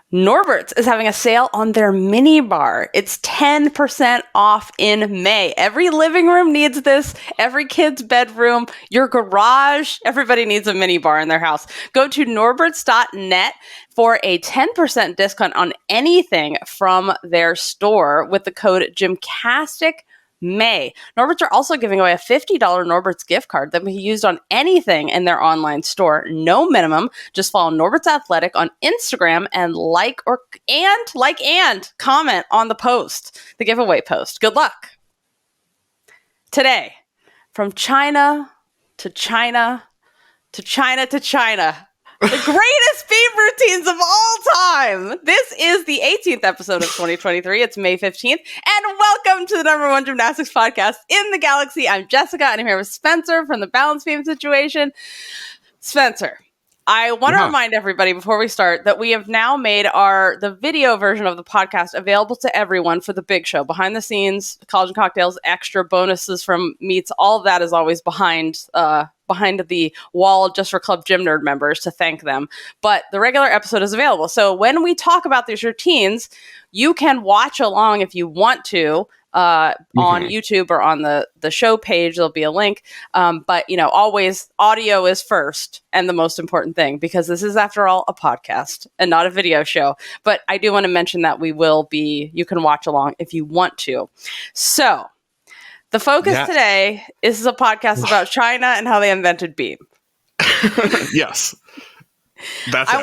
Norbert's is having a sale on their mini bar. It's 10% off in May. Every living room needs this. Every kid's bedroom, your garage, everybody needs a mini bar in their house. Go to norberts.net for a 10% discount on anything from their store with the code GymCastic May. Norberts are also giving away a $50 Norberts gift card that can be used on anything in their online store. No minimum. Just follow Norberts Athletic on Instagram and like and comment on the post, the giveaway post. Good luck. Today, from China to China to China to China. The greatest beam routines of all time. This is the 18th episode of 2023. It's May 15th. And welcome to the #1 gymnastics podcast in the galaxy. I'm Jessica, and I'm here with Spencer from the Balance Beam Situation. Spencer, I want to remind everybody before we start that we have now made the video version of the podcast available to everyone for the big show. Behind the scenes, College and Cocktails, extra bonuses from meets, all of that is always behind the wall just for Club Gym Nerd members to thank them. But the regular episode is available. So when we talk about these routines, you can watch along if you want to on YouTube or on the show page. There'll be a link. But, always audio is first and the most important thing, because this is, after all, a podcast and not a video show. But I do want to mention that you can watch along if you want to. So the focus today is a podcast about China and how they invented beam. Yes. That's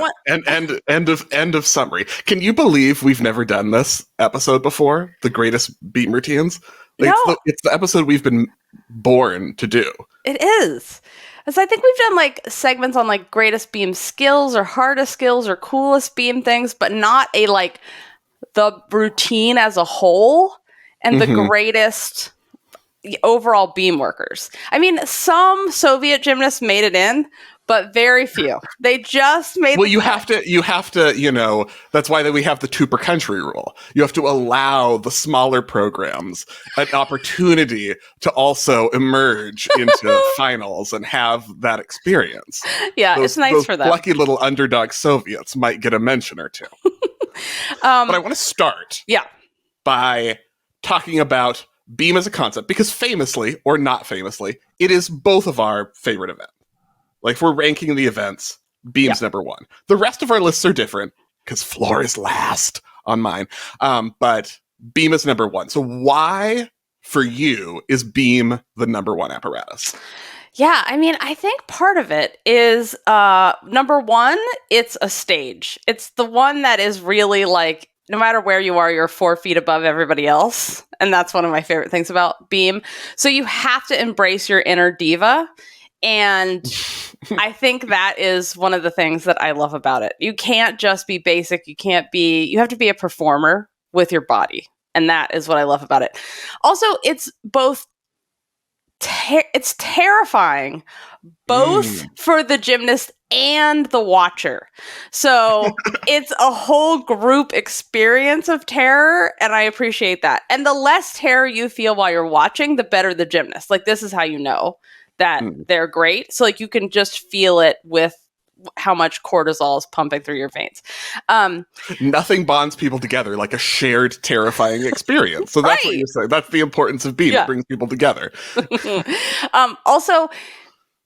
end of summary. Can you believe we've never done this episode before? The greatest beam routines? No. It's the episode we've been born to do. It is. As I think we've done segments on greatest beam skills or hardest skills or coolest beam things, but not the routine as a whole and the greatest overall beam workers. I mean, some Soviet gymnasts made it in, but very few. They just made. Well, you have to. That's why we have the 2 per country rule. You have to allow the smaller programs an opportunity to also emerge into finals and have that experience. Yeah, it's nice for them. Lucky little underdog Soviets might get a mention or two. But I want to start. By talking about beam as a concept, because famously or not famously, it is both of our favorite event. If we're ranking the events, beam's number 1. The rest of our lists are different because floor is last on mine. But beam is number 1. So why, for you, is beam the number 1 apparatus? Yeah, I mean, I think part of it is, number 1, it's a stage. It's the one that is really no matter where you are, you're 4 feet above everybody else. And that's one of my favorite things about beam. So you have to embrace your inner diva. And I think that is one of the things that I love about it. You can't just be basic. You have to be a performer with your body. And that is what I love about it. Also, it's both, it's terrifying, both for the gymnast and the watcher. So it's a whole group experience of terror, and I appreciate that. And the less terror you feel while you're watching, the better the gymnast. This is how you know that they're great. So you can just feel it with how much cortisol is pumping through your veins. Nothing bonds people together like a shared terrifying experience. So that's what you're saying. That's the importance of beam. Yeah. It brings people together. Also,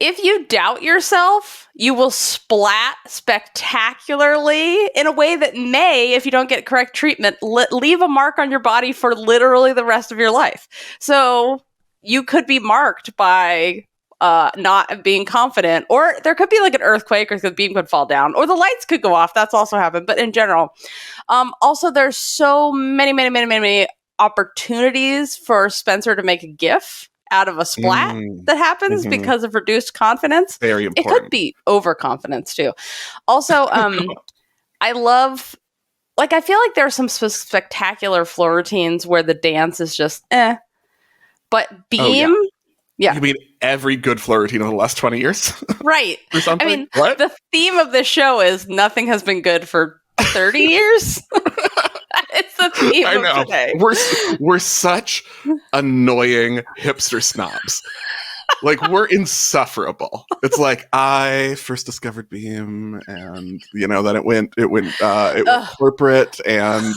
if you doubt yourself, you will splat spectacularly in a way that may, if you don't get correct treatment, leave a mark on your body for literally the rest of your life. So you could be marked by not being confident, or there could be an earthquake, or the beam could fall down, or the lights could go off. That's also happened. But in general, also there's so many opportunities for Spencer to make a GIF out of a splat that happens because of reduced confidence. Very important. It could be overconfidence too. Also, I love, I feel like there are some spectacular floor routines where the dance is just but beam. Yeah. You mean every good floor routine over the last 20 years? Right. Or something? I mean, what? The theme of this show is nothing has been good for 30 years. It's the theme of today. We're such annoying hipster snobs. Like, we're insufferable. It's like, I first discovered Beam, and then it went corporate, and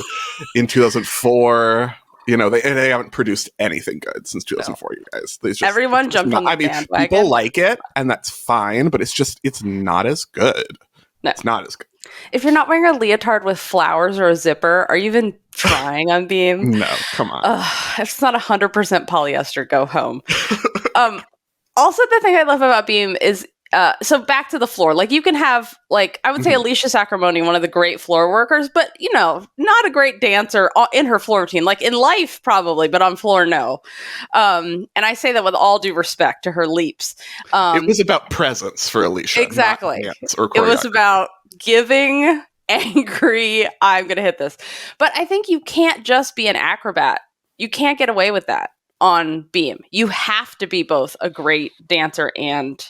in 2004, they haven't produced anything good since 2004. You guys, everyone jumped on the bandwagon. People like it, and that's fine, but it's not as good. No. It's not as good. If you're not wearing a leotard with flowers or a zipper, are you even trying on Beam? No, come on. If it's not 100% polyester, go home. Also, the thing I love about Beam is, so back to the floor. Like, you can have, like, I would say Alicia Sacramone, one of the great floor workers, but, not a great dancer in her floor routine. Like, in life, probably, but on floor, no. And I say that with all due respect to her leaps. It was about presence for Alicia. Exactly. It was about giving, angry, I'm going to hit this. But I think you can't just be an acrobat. You can't get away with that on Beam. You have to be both a great dancer and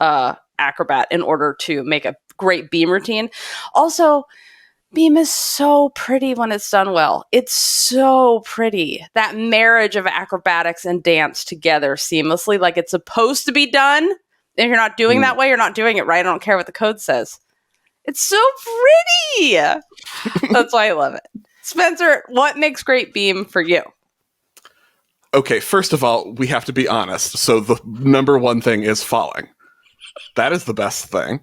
acrobat in order to make a great Beam routine. Also, Beam is so pretty when it's done well. It's so pretty. That marriage of acrobatics and dance together seamlessly, like it's supposed to be done. If you're not doing that way, you're not doing it right. I don't care what the code says. It's so pretty. That's why I love it. Spencer, what makes great Beam for you? Okay, first of all, we have to be honest. So the number one thing is falling. That is the best thing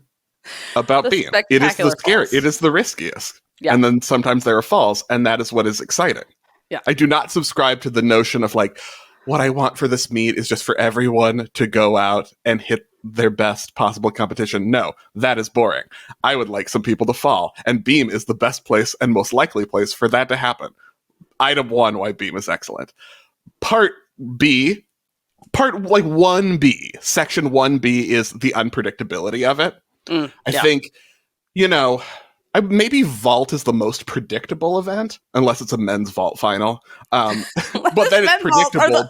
about Beam. It is the scary. It is the riskiest. Yeah. And then sometimes there are falls, and that is what is exciting. Yeah. I do not subscribe to the notion of like, what I want for this meet is just for everyone to go out and hit their best possible competition. No, that is boring. I would like some people to fall, and Beam is the best place and most likely place for that to happen. Item 1, why Beam is excellent. Part 1B, section 1B is the unpredictability of it. I think, maybe vault is the most predictable event, unless it's a men's vault final. But then it's predictable.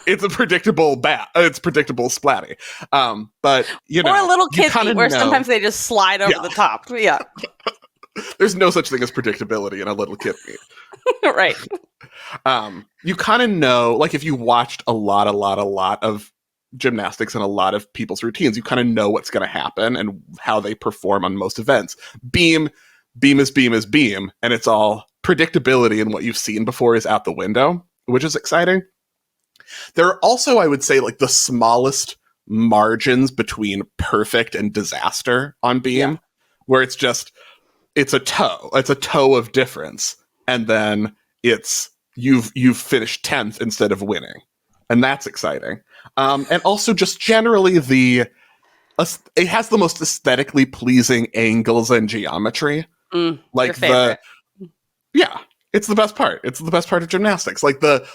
It's a predictable it's predictable splatty. But or a little kid where sometimes they just slide over the top. Yeah. There's no such thing as predictability in a little kid meet. Right. You kind of know, like if you watched a lot of gymnastics and a lot of people's routines, you kind of know what's going to happen and how they perform on most events. Beam is Beam, and it's all predictability, and what you've seen before is out the window, which is exciting. There are also, I would say, like the smallest margins between perfect and disaster on Beam, where it's a toe of difference, and then it's you've finished 10th instead of winning, and that's exciting. And also just generally it has the most aesthetically pleasing angles and geometry. Like it's the best part. It's the best part of gymnastics. Like the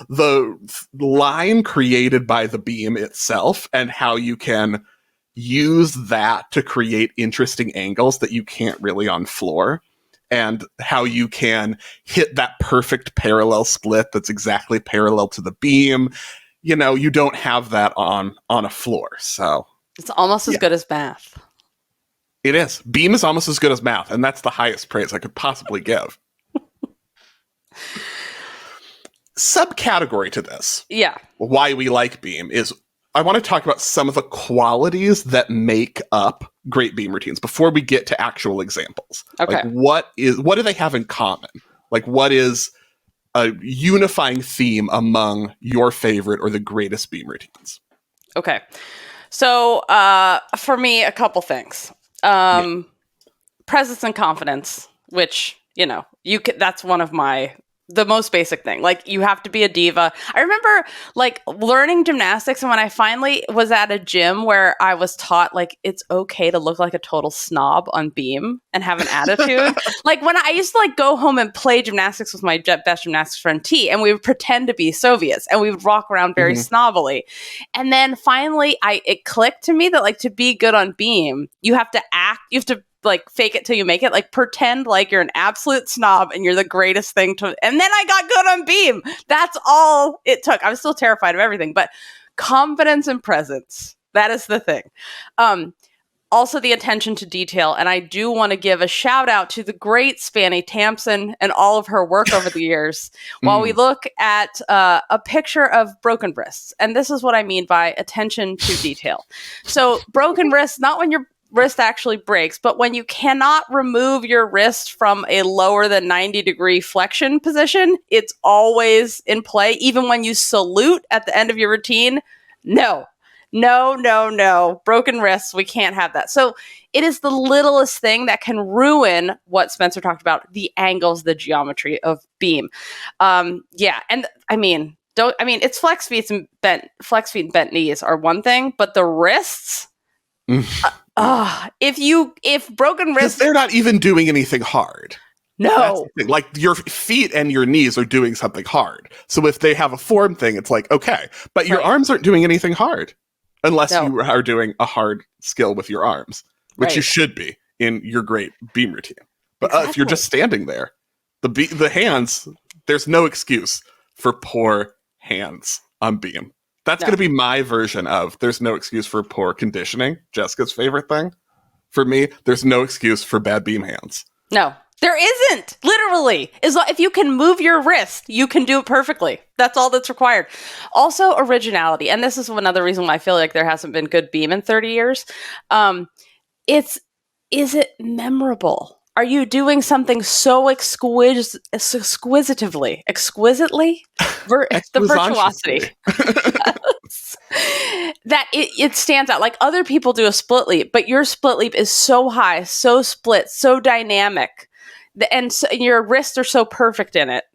line created by the Beam itself, and how you can use that to create interesting angles that you can't really on floor, and how you can hit that perfect parallel split that's exactly parallel to the Beam. You don't have that on a floor. So it's almost as good as math. It is. Beam is almost as good as math, and that's the highest praise I could possibly give. Subcategory to this. Yeah. Why we like Beam is I want to talk about some of the qualities that make up great Beam routines before we get to actual examples. Okay. Like what do they have in common? Like what is a unifying theme among your favorite or the greatest Beam routines? Okay. So for me, a couple things. Presence and confidence, which, that's one of the most basic thing. Like, you have to be a diva. I remember, like, learning gymnastics, and when I finally was at a gym where I was taught, like, it's okay to look like a total snob on Beam and have an attitude. Like, when I used to, like, go home and play gymnastics with my best gymnastics friend T, and we would pretend to be Soviets, and we would walk around very snobbily. And then finally, it clicked to me that, like, to be good on Beam, you have to like fake it till you make it, like pretend like you're an absolute snob and you're the greatest thing and then I got good on Beam. That's all it took. I was still terrified of everything, but confidence and presence, that is the thing. Also the attention to detail. And I do want to give a shout out to the great Spanny Tampson and all of her work over the years. While we look at a picture of broken wrists, and this is what I mean by attention to detail. So broken wrists, not when your wrist actually breaks, but when you cannot remove your wrist from a lower than 90-degree flexion position, it's always in play. Even when you salute at the end of your routine, no. Broken wrists, we can't have that. So it is the littlest thing that can ruin what Spencer talked about, the angles, the geometry of beam. And it's flex feet and bent knees are one thing, but the wrists, if broken wrists, they're not even doing anything hard. No. Like your feet and your knees are doing something hard. So if they have a form thing, it's like, okay, but your arms aren't doing anything hard unless you are doing a hard skill with your arms, which you should be in your great beam routine. But if you're just standing there, the hands, there's no excuse for poor hands on beam. That's going to be my version of there's no excuse for poor conditioning. Jessica's favorite thing. For me, there's no excuse for bad beam hands. No, there isn't. Literally. If you can move your wrist, you can do it perfectly. That's all that's required. Also, originality. And this is another reason why I feel like there hasn't been good beam in 30 years. Is it memorable? Are you doing something so exquisitely? The virtuosity. That it stands out. Like other people do a split leap, but your split leap is so high, so split, so dynamic. And your wrists are so perfect in it.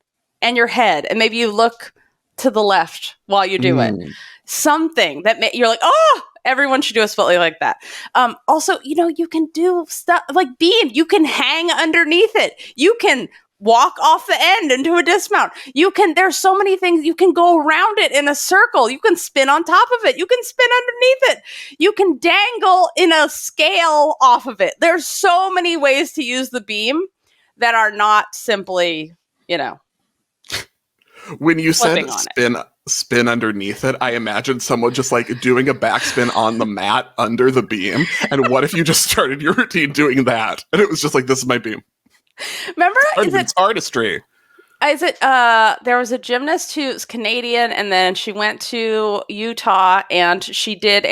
And your head. And maybe you look to the left while you do it. Something that you're like, oh, everyone should do a split leap like that. Also, you can do stuff like beam. You can hang underneath it. You can walk off the end into a dismount. There's so many things. You can go around it in a circle. You can spin on top of it. You can spin underneath it. You can dangle in a scale off of it. There's so many ways to use the beam that are not simply, When you said spin underneath it, I imagined someone just like doing a backspin on the mat under the beam. And what if you just started your routine doing that? And it was just like, this is my beam. Remember? It's artistry. There was a gymnast who's Canadian, and then she went to Utah, and she did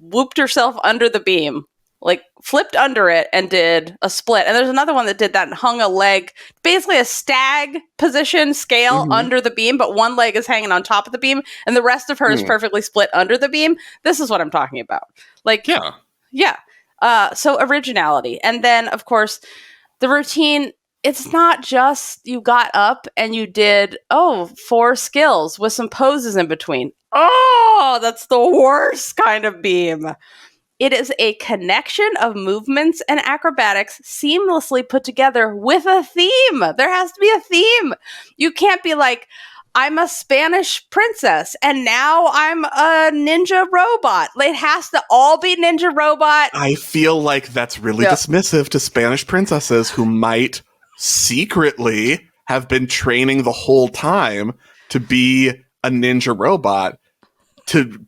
whooped herself under the beam. Like flipped under it and did a split. And there's another one that did that and hung a leg, basically a stag position scale under the beam, but one leg is hanging on top of the beam and the rest of her is perfectly split under the beam. This is what I'm talking about. So originality. And then of course the routine, it's not just you got up and you did, 4 skills with some poses in between. Oh, that's the worst kind of beam. It is a connection of movements and acrobatics seamlessly put together with a theme. There has to be a theme. You can't be like, I'm a Spanish princess and now I'm a ninja robot. It has to all be ninja robot. I feel like that's really dismissive to Spanish princesses who might secretly have been training the whole time to be a ninja robot to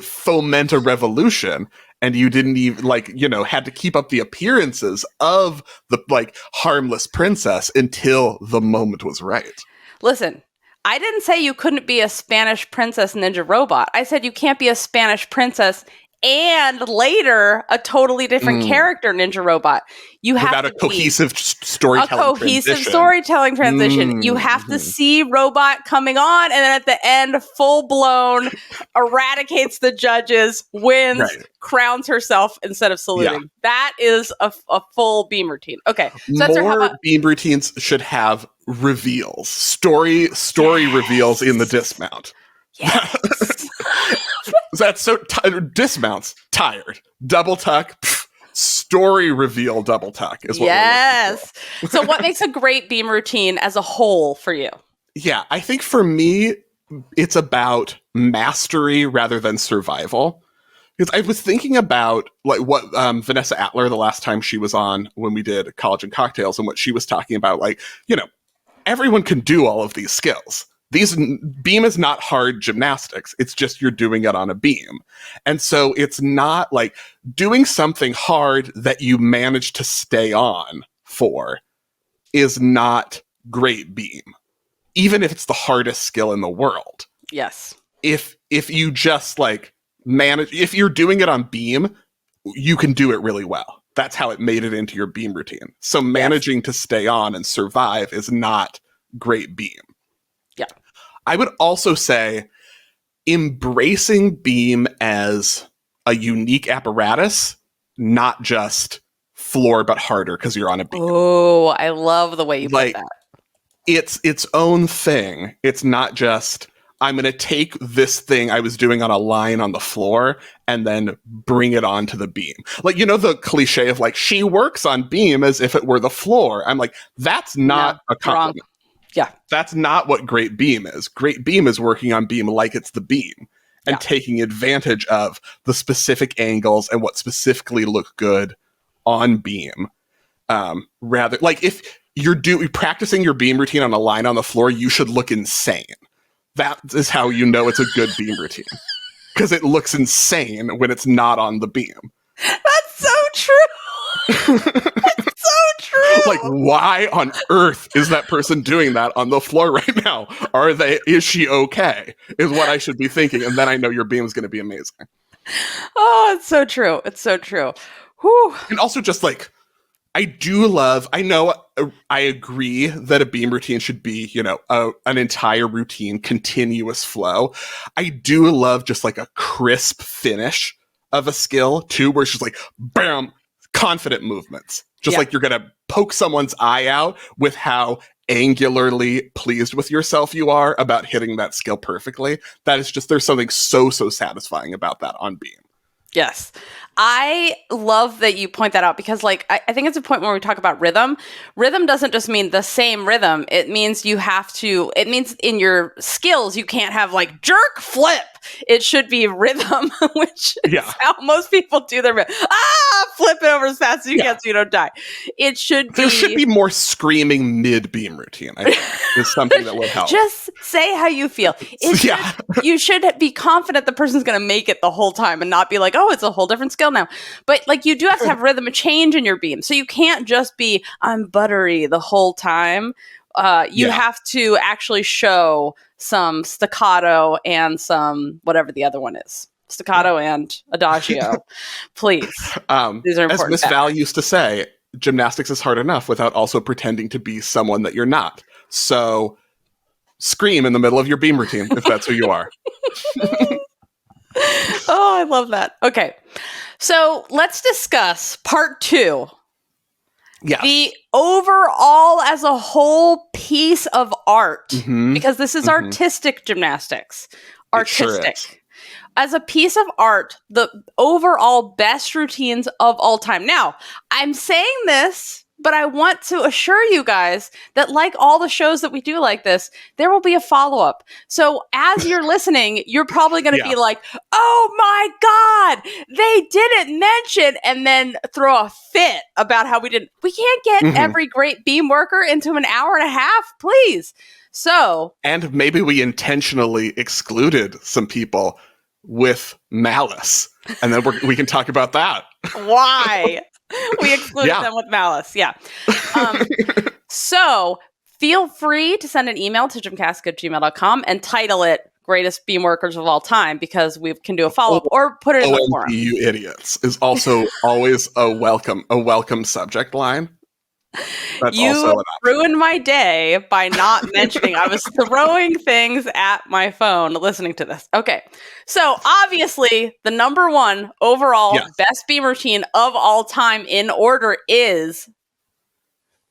foment a revolution, and you didn't even had to keep up the appearances of the harmless princess until the moment was right. Listen, I didn't say you couldn't be a Spanish princess ninja robot. I said you can't be a Spanish princess and later a totally different character ninja robot. You have without a cohesive storytelling transition. You have to see robot coming on, and then at the end, full blown eradicates the judges, wins, crowns herself instead of saluting. Yeah. That is a full beam routine. Okay, so more beam routines should have reveals, story reveals in the dismount. Yes. That's so dismounts tired double tuck story reveal double tuck is what we're looking for. So what makes a great beam routine as a whole for you? Yeah, I think for me it's about mastery rather than survival. Because I was thinking about what Vanessa Atler the last time she was on when we did College and Cocktails, and what she was talking about, everyone can do all of these skills. beam is not hard gymnastics. It's just you're doing it on a beam. And so it's not like doing something hard that you manage to stay on for is not great beam, even if it's the hardest skill in the world. Yes. If you just like manage, if you're doing it on beam, you can do it really well. That's how it made it into your beam routine. So managing to stay on and survive is not great beam. Yeah. I would also say embracing beam as a unique apparatus, not just floor but harder because you're on a beam. Oh, I love the way you put that. It's its own thing. It's not just, I'm going to take this thing I was doing on a line on the floor and then bring it onto the beam. Like, you know, the cliche of like, she works on beam as if it were the floor. I'm like, that's not a compliment. Wrong. Yeah. That's not what great beam is. Great beam is working on beam like it's the beam and taking advantage of the specific angles and what specifically look good on beam. Rather, like if you're practicing your beam routine on a line on the floor, you should look insane. That is how you know it's a good beam routine. Because it looks insane when it's not on the beam. That's so true. That's so true. Like, why on earth is that person doing that on the floor right now? Is she okay? Is what I should be thinking. And then I know your beam is going to be amazing. Oh, it's so true. It's so true. Whew. And also just like, I agree that a beam routine should be, you know, an entire routine, continuous flow. I do love just like a crisp finish of a skill too, where it's just like, bam, confident movements. Just like you're going to poke someone's eye out with how angularly pleased with yourself you are about hitting that skill perfectly. That is just, there's something so satisfying about that on beam. Yes. I love that you point that out because like, I think it's a point where we talk about rhythm. Rhythm doesn't just mean the same rhythm. It means it means in your skills, you can't have like jerk flip. It should be rhythm, which is how most people do their flip it over as fast as you can so you don't die. It should There should be more screaming mid-beam routine, I think, is something that would help. Just say how you feel. You should be confident the person's going to make it the whole time and not be like, oh, it's a whole different skill now. But like you do have to have rhythm and change in your beam. So you can't just be, I'm buttery the whole time. You have to actually show some staccato and some whatever the other one is. Staccato and adagio. Please. These are important. As Miss Val used to say, gymnastics is hard enough without also pretending to be someone that you're not. So scream in the middle of your beam routine if that's who you are. Oh, I love that. Okay. So let's discuss part 2. Yes. The overall as a whole piece of art, because this is artistic gymnastics. Artistic. Sure as a piece of art, the overall best routines of all time. Now, I'm saying this, but I want to assure you guys that like all the shows that we do like this, there will be a follow-up. So as you're listening, you're probably going to be like, oh my God, they didn't mention, and then throw a fit about how we can't get every great beam worker into an hour and a half, please. So. And maybe we intentionally excluded some people with malice. And then we can talk about that. Why? We excluded them with malice. Yeah. So feel free to send an email to gymcastic@gmail.com and title it Greatest Beam Workers of All Time, because we can do a follow-up or put it in the forum. You idiots is also always a welcome subject line. That's you ruined my day by not mentioning. I was throwing things at my phone listening to this. Okay. So obviously the number one overall best beam routine of all time in order is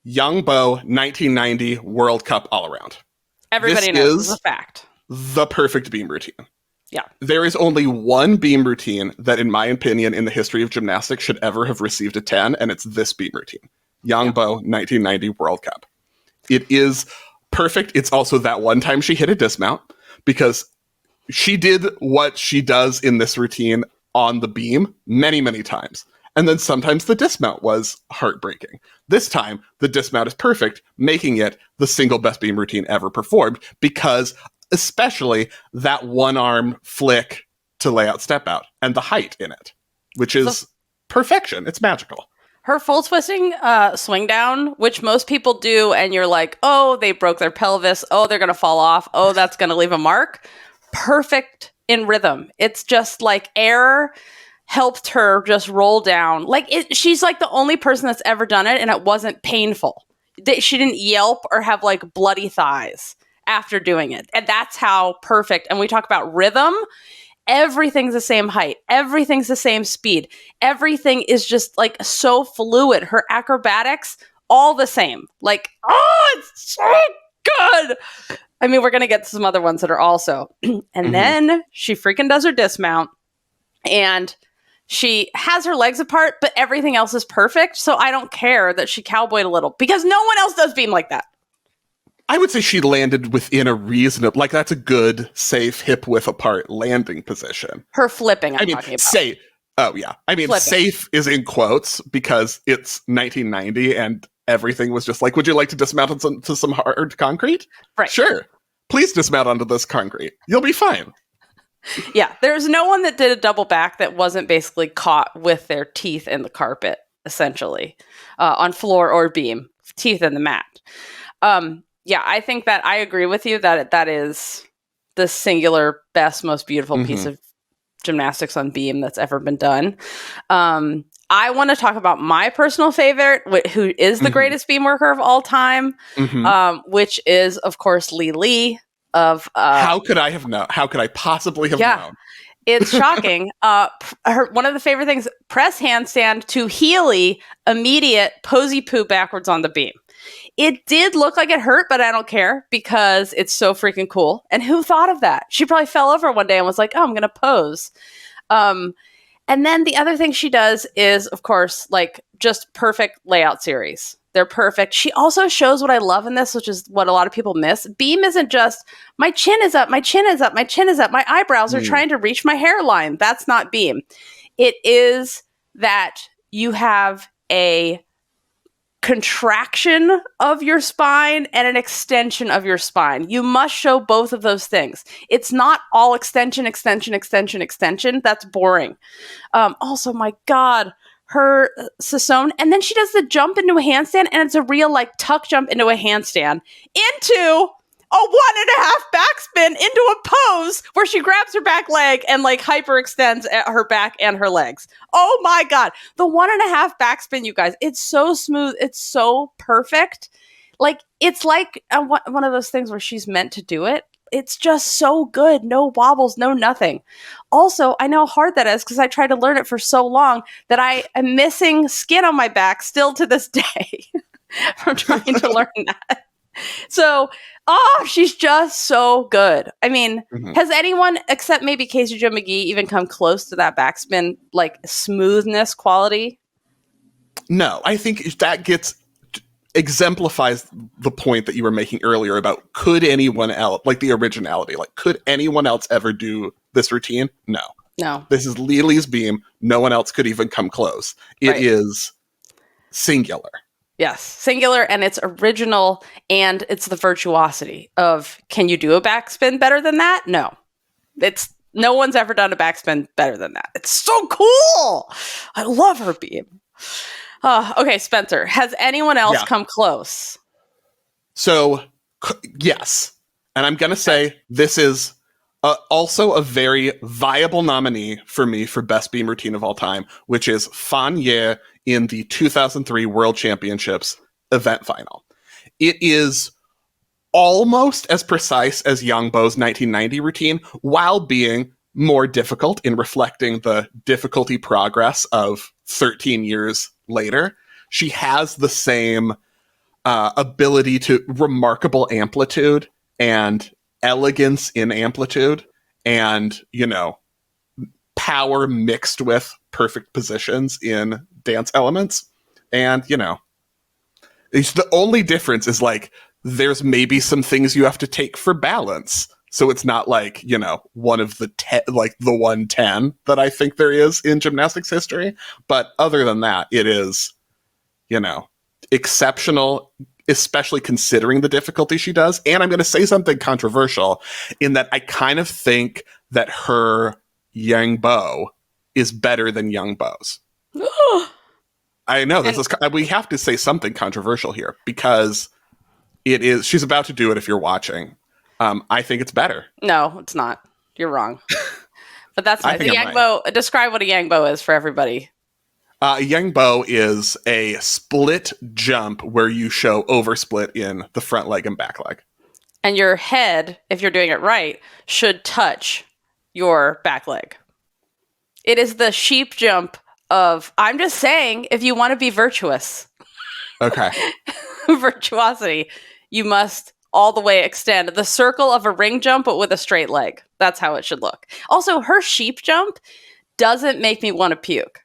Young Bo 1990 World Cup all around. Everybody knows this is a fact. The perfect beam routine. Yeah. There is only one beam routine that, in my opinion, in the history of gymnastics should ever have received a 10, and it's this beam routine. Young Bo 1990 World Cup. It is perfect. It's also that one time she hit a dismount, because she did what she does in this routine on the beam many, many times. And then sometimes the dismount was heartbreaking. This time, the dismount is perfect, making it the single best beam routine ever performed, because especially that one arm flick to lay out step out and the height in it, which is perfection. It's magical. Her full twisting swing down, which most people do, and you're like, oh, they broke their pelvis. Oh, they're going to fall off. Oh, that's going to leave a mark. Perfect in rhythm. It's just like air helped her just roll down. She's like the only person that's ever done it, and it wasn't painful. She didn't yelp or have like bloody thighs after doing it. And that's how perfect. And we talk about rhythm. Everything's the same height. Everything's the same speed. Everything is just like so fluid. Her acrobatics, all the same. Like, oh, it's so good. I mean, we're going to get to some other ones that are also. And then she freaking does her dismount. And she has her legs apart, but everything else is perfect. So I don't care that she cowboyed a little, because no one else does beam like that. I would say she landed within a reasonable, like that's a good, safe, hip width apart landing position. Her flipping, I'm talking about. Safe. Oh, yeah. I mean, flipping. Safe is in quotes because it's 1990 and everything was just like, would you like to dismount onto some hard concrete? Right. Sure. Please dismount onto this concrete. You'll be fine. Yeah, there's no one that did a double back that wasn't basically caught with their teeth in the carpet, essentially, on floor or beam, teeth in the mat. Yeah, I think that I agree with you that is the singular best, most beautiful piece of gymnastics on beam that's ever been done. I want to talk about my personal favorite, who is the greatest beam worker of all time, which is, of course, Li of how could I possibly have known? It's shocking. One of the favorite things, press handstand to Healy, immediate posy poo backwards on the beam. It did look like it hurt, but I don't care because it's so freaking cool. And who thought of that? She probably fell over one day and was like, oh, I'm going to pose. And then the other thing she does is, of course, like just perfect layout series. They're perfect. She also shows what I love in this, which is what a lot of people miss. Beam isn't just, my chin is up, my chin is up, my chin is up, my eyebrows are trying to reach my hairline. That's not beam. It is that you have a contraction of your spine and an extension of your spine. You must show both of those things. It's not all extension, extension, extension, extension. That's boring. Also, my God, her Sassone, and then she does the jump into a handstand, and it's a real like tuck jump into a handstand into a 1.5 backspin into a pose where she grabs her back leg and like hyperextends her back and her legs. Oh my God. The 1.5 backspin, you guys, it's so smooth. It's so perfect. Like, it's like one of those things where she's meant to do it. It's just so good. No wobbles, no nothing. Also, I know how hard that is because I tried to learn it for so long that I am missing skin on my back still to this day from trying to learn that. So, she's just so good. I mean, has anyone, except maybe Casey Jo McGee, even come close to that backspin, like, smoothness quality? No, I think that exemplifies the point that you were making earlier about could anyone else, like the originality, like could anyone else ever do this routine? No. This is Lily's beam. No one else could even come close. It is singular. Yes, singular, and it's original, and it's the virtuosity of, can you do a backspin better than that? No. No one's ever done a backspin better than that. It's so cool! I love her beam. Okay, Spencer, has anyone else come close? So, yes. And I'm going to say this is also a very viable nominee for me for best beam routine of all time, which is Fan Ye in the 2003 World Championships event final. It is almost as precise as Yang Bo's 1990 routine, while being more difficult in reflecting the difficulty progress of 13 years later. She has the same ability to remarkable amplitude and elegance in amplitude and, power mixed with perfect positions in dance elements. And, it's the only difference is like, there's maybe some things you have to take for balance So it's not like, one of the the 110 that I think there is in gymnastics history. But other than that, it is, exceptional, especially considering the difficulty she does. And I'm going to say something controversial in that I kind of think that her Yang Bo is better than Young Bo's. I know we have to say something controversial here because she's about to do it if you're watching. I think it's better. No, it's not. You're wrong. But that's fine. The Yang Bo, describe what a Yang Bo is for everybody. Yang Bo is a split jump where you show oversplit in the front leg and back leg. And your head, if you're doing it right, should touch your back leg. It is the sheep jump of, I'm just saying, if you want to be virtuous. Okay. Virtuosity, you must all the way extend the circle of a ring jump, but with a straight leg. That's how it should look. Also, her sheep jump doesn't make me want to puke.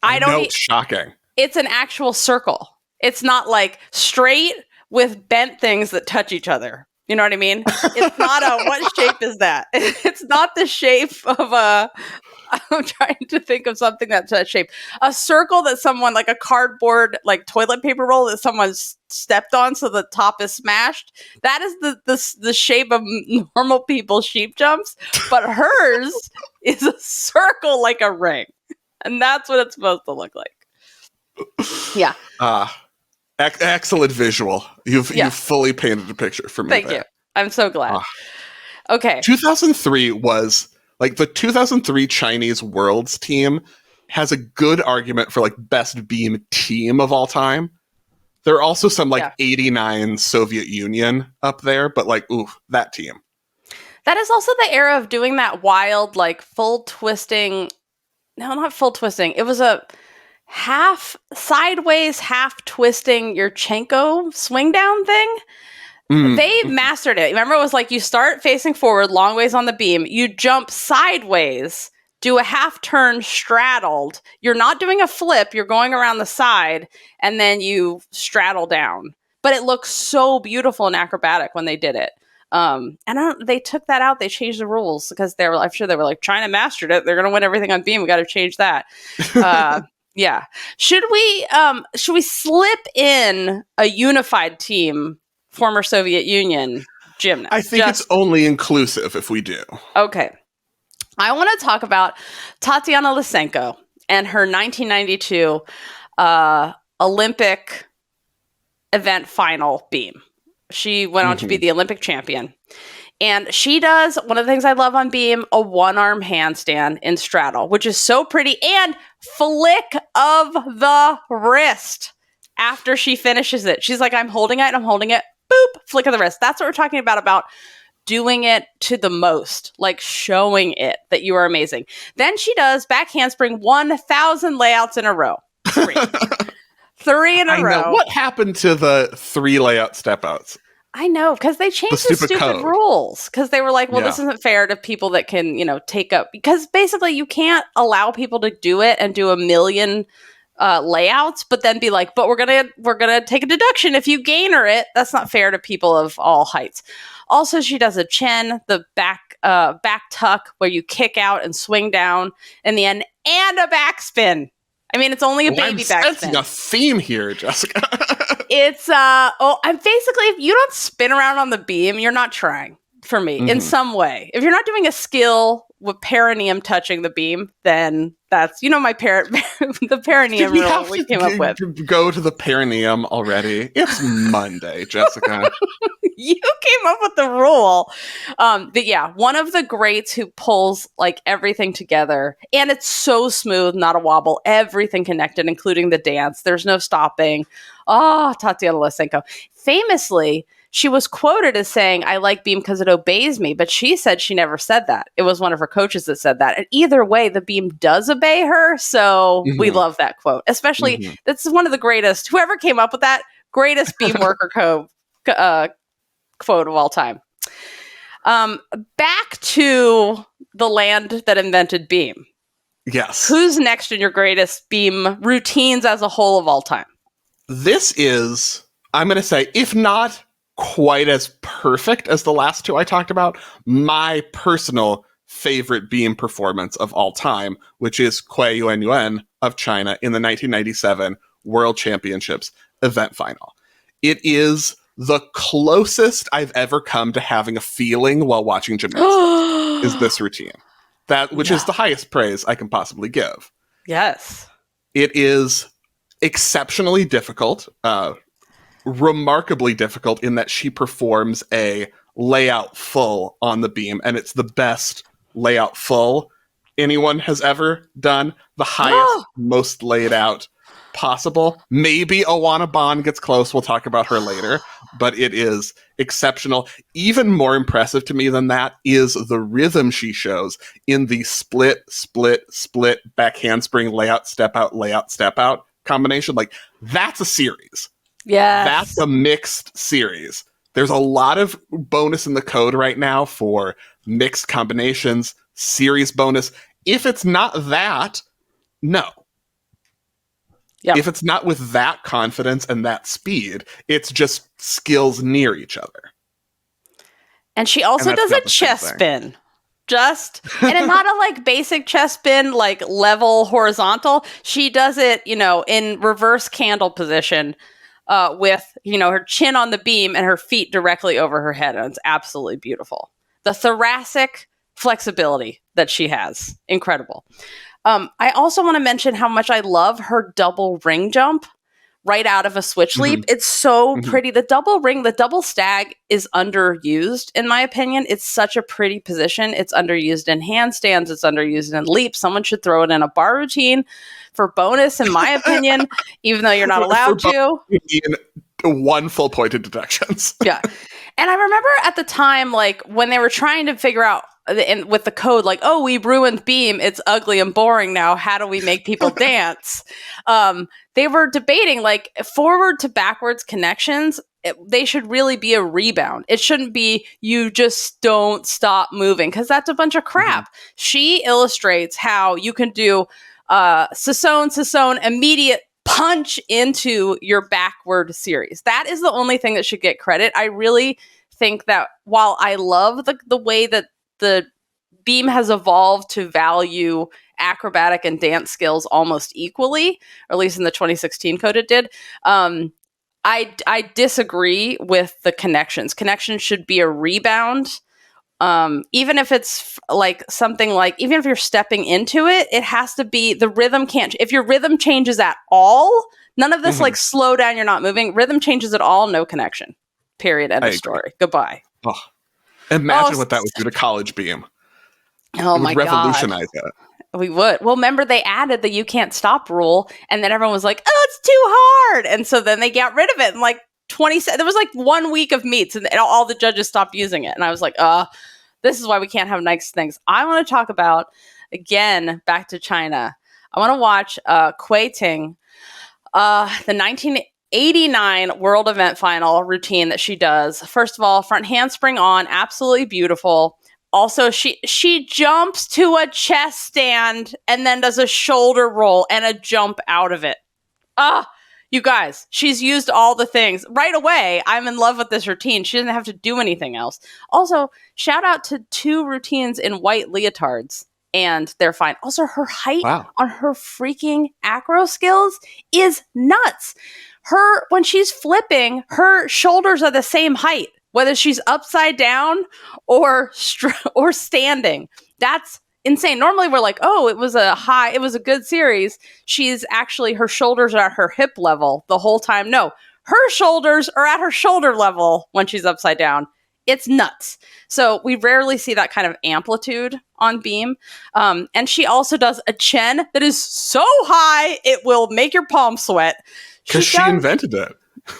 It's shocking. It's an actual circle. It's not like straight with bent things that touch each other. You know what I mean? It's not what shape is that? It's not the shape of I'm trying to think of something that's that shape. A circle that someone, like a cardboard, like toilet paper roll that someone stepped on so the top is smashed. That is the shape of normal people's sheep jumps. But hers is a circle like a ring. And that's what it's supposed to look like. Yeah. Excellent visual. You've fully painted a picture for me. Thank you. I'm so glad. Okay. 2003 was... the 2003 Chinese Worlds team has a good argument for best beam team of all time. There are also some 89 Soviet Union up there, but that team. That is also the era of doing that wild full twisting. No, not full twisting. It was a half sideways, half twisting Yurchenko swing down thing. They mastered it. Remember, it was you start facing forward, long ways on the beam. You jump sideways, do a half turn straddled. You're not doing a flip. You're going around the side, and then you straddle down. But it looks so beautiful and acrobatic when they did it. They took that out. They changed the rules because I'm sure they were China mastered it. They're going to win everything on beam. We got to change that. Yeah. Should we slip in a unified team? Former Soviet Union gymnast. I think it's only inclusive if we do. Okay. I want to talk about Tatiana Lysenko and her 1992 Olympic event final beam. She went on to be the Olympic champion. And she does one of the things I love on beam, a one-arm handstand in straddle, which is so pretty, and flick of the wrist after she finishes it. She's like, I'm holding it. Boop, flick of the wrist. That's what we're talking about doing it to the most, showing it that you are amazing. Then she does back handspring 1,000 layouts in a row. Three in a row. What happened to the 3 layout step outs? I know, because they changed the stupid rules. Because they were this isn't fair to people that can, take up. Because basically you can't allow people to do it and do a million layouts, but then be but we're gonna take a deduction if you gainer it. That's not fair to people of all heights. Also, she does a Chen, the back tuck where you kick out and swing down in the end, and a backspin. I mean, it's only a baby backspin. I'm sensing a theme here, Jessica. It's I'm basically, if you don't spin around on the beam, you're not trying for me in some way. If you're not doing a skill with perineum touching the beam, then that's, the perineum rule we came up with. Go to the perineum already. It's Monday, Jessica. You came up with the rule. But yeah, one of the greats who pulls everything together, and it's so smooth, not a wobble, everything connected, including the dance. There's no stopping. Oh, Tatiana Lysenko. Famously, she was quoted as saying, I like beam because it obeys me, but she said she never said that. It was one of her coaches that said that. And either way, the beam does obey her, so we love that quote. Especially, that's one of the greatest, whoever came up with that, greatest beam worker quote of all time. Back to the land that invented beam. Yes. Who's next in your greatest beam routines as a whole of all time? This is, I'm going to say, if not quite as perfect as the last two I talked about. My personal favorite beam performance of all time, which is Kui Yuanyuan of China in the 1997 World Championships event final. It is the closest I've ever come to having a feeling while watching gymnastics is this routine. Which is the highest praise I can possibly give. Yes. It is exceptionally difficult, remarkably difficult in that she performs a layout full on the beam, and it's the best layout full anyone has ever done. The highest, most laid out possible. Maybe Owana Bond gets close. We'll talk about her later, but it is exceptional. Even more impressive to me than that is the rhythm she shows in the split, split, split, back handspring, layout, step out combination. Like, that's a series. Yeah. That's a mixed series. There's a lot of bonus in the code right now for mixed combinations, series bonus. If it's not that, no. Yep. If it's not with that confidence and that speed, it's just skills near each other. And she also does a chest spin. And not a like basic chest spin, like level horizontal. She does it, in reverse candle position with, her chin on the beam and her feet directly over her head. And it's absolutely beautiful. The thoracic flexibility that she has. Incredible. I also want to mention how much I love her double ring jump right out of a switch leap. It's so pretty. The double ring, the double stag is underused, in my opinion. It's such a pretty position. It's underused in handstands. It's underused in leaps. Someone should throw it in a bar routine for bonus, in my opinion, even though you're not allowed to. One full point of deductions. Yeah. And I remember at the time, like, when they were trying to figure out with the code, like, oh, we ruined beam. It's ugly and boring now. How do we make people dance? They were debating, like, forward to backwards connections. They should really be a rebound. It shouldn't be you just don't stop moving, because that's a bunch of crap. She illustrates how you can do Sasson, immediate punch into your backward series. That is the only thing that should get credit. I really think that while I love the way that the beam has evolved to value acrobatic and dance skills almost equally, or at least in the 2016 code it did, I disagree with the connections. Connections should be a rebound. Even if it's like something like, even if you're stepping into it, it has to be, the rhythm can't, if your rhythm changes at all, none of this like slow down, you're not moving, rhythm changes at all, no connection. Period. End of story. Goodbye. Oh, imagine what that would do to college beam. Oh my God. Revolutionize it. We would. Well, remember they added the you can't stop rule, and then everyone was like, oh, it's too hard. And so then they got rid of it. And like there was like 1 week of meets, and all the judges stopped using it. And I was like, this is why we can't have nice things. I want to talk about, again, back to China. I want to watch Cuiting, the 1989 World Event Final routine that she does. First of all, front handspring on, absolutely beautiful. Also, she jumps to a chest stand and then does a shoulder roll and a jump out of it. You guys, she's used all the things. Right away, I'm in love with this routine. She doesn't have to do anything else. Also, shout out to 2 routines in white leotards, and they're fine. Also, her height on her freaking acro skills is nuts. When she's flipping, her shoulders are the same height, whether she's upside down or standing. That's insane. Normally we're like, oh, it was a good series. Her shoulders are at her hip level the whole time. No, her shoulders are at her shoulder level when she's upside down. It's nuts. So we rarely see that kind of amplitude on beam. And she also does a Chen that is so high, it will make your palms sweat. Because she invented it.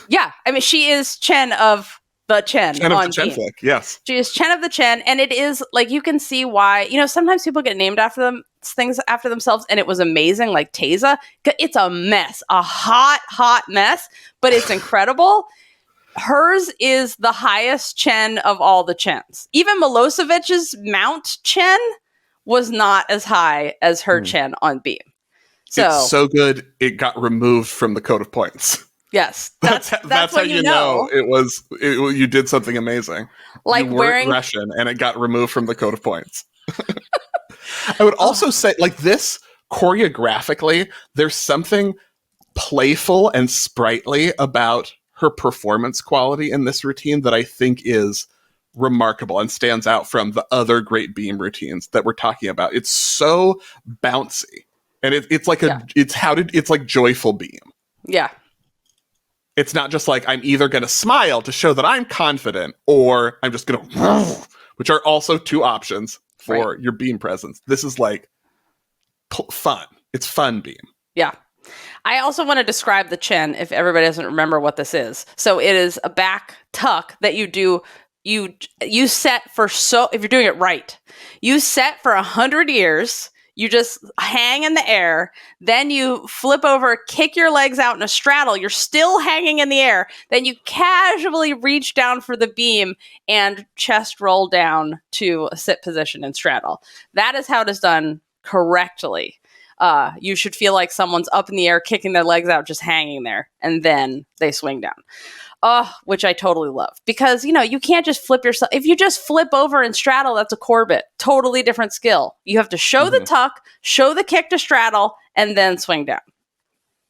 Yeah. I mean, she is Chen of the Chen on the Chen flick, yes. She is Chen of the Chen, and it is, like, you can see why, sometimes people get named after things after themselves, and it was amazing, like Taza. It's a mess, a hot mess, but it's incredible. Hers is the highest Chen of all the Chens. Even Milosevic's Mount Chen was not as high as her Chen on beam. It's so good, it got removed from the code of points. Yes, that's how you know you did something amazing. Like you weren't Russian, and it got removed from the code of points. I would also say, like, this choreographically, there's something playful and sprightly about her performance quality in this routine that I think is remarkable and stands out from the other great beam routines that we're talking about. It's so bouncy, and it's like it's like joyful beam. Yeah. It's not just like, I'm either going to smile to show that I'm confident, or I'm just going to, which are also two options for your beam presence. This is like fun. It's fun beam. Yeah. I also want to describe the Chen if everybody doesn't remember what this is. So it is a back tuck that you do. You set for, so if you're doing it right, you set for 100 years. You just hang in the air, then you flip over, kick your legs out in a straddle. You're still hanging in the air. Then you casually reach down for the beam and chest roll down to a sit position and straddle. That is how it is done correctly. You should feel like someone's up in the air, kicking their legs out, just hanging there, and then they swing down. Which I totally love, because, you can't just flip yourself. If you just flip over and straddle, that's a Corbett. Totally different skill. You have to show the tuck, show the kick to straddle, and then swing down.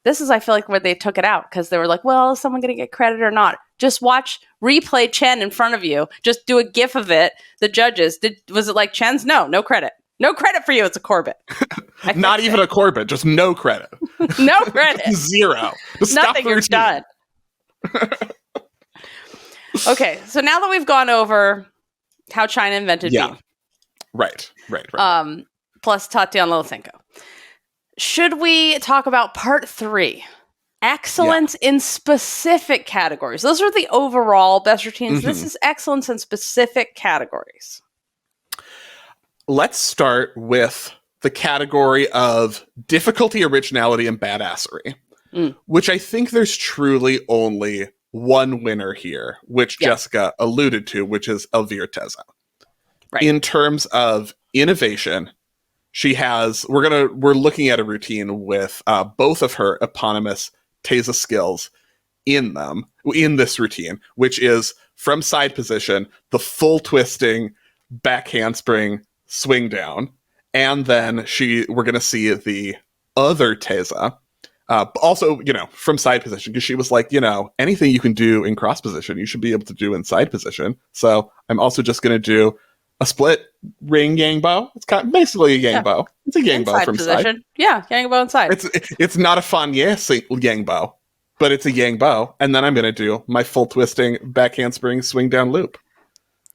This is, I feel like, where they took it out, because they were like, well, is someone going to get credit or not? Just replay Chen in front of you. Just do a GIF of it. The judges, was it like Chen's? No credit. No credit for you. It's a Corbett. Not even a Corbett. Just no credit. No credit. Zero. Just nothing. You're done. Okay, so now that we've gone over how China invented beam. Right. Plus Tatiana Lysenko. Should we talk about part 3? Excellence in specific categories. Those are the overall best routines. Mm-hmm. This is excellence in specific categories. Let's start with the category of difficulty, originality, and badassery, which I think there's truly only one winner here, which Jessica alluded to, which is Elvira Teza. Right. In terms of innovation, we're looking at a routine with both of her eponymous Teza skills in this routine, which is from side position, the full twisting back handspring swing down, and then we're going to see the other Teza. Also, from side position, because she was like, anything you can do in cross position, you should be able to do in side position. So I'm also just going to do a split ring yang bow. It's basically a yang bow. It's a yang bow from position. Side. Yeah, yang bow inside. It's not a Fanye yang bow, but it's a yang bow. And then I'm going to do my full twisting back handspring swing down loop.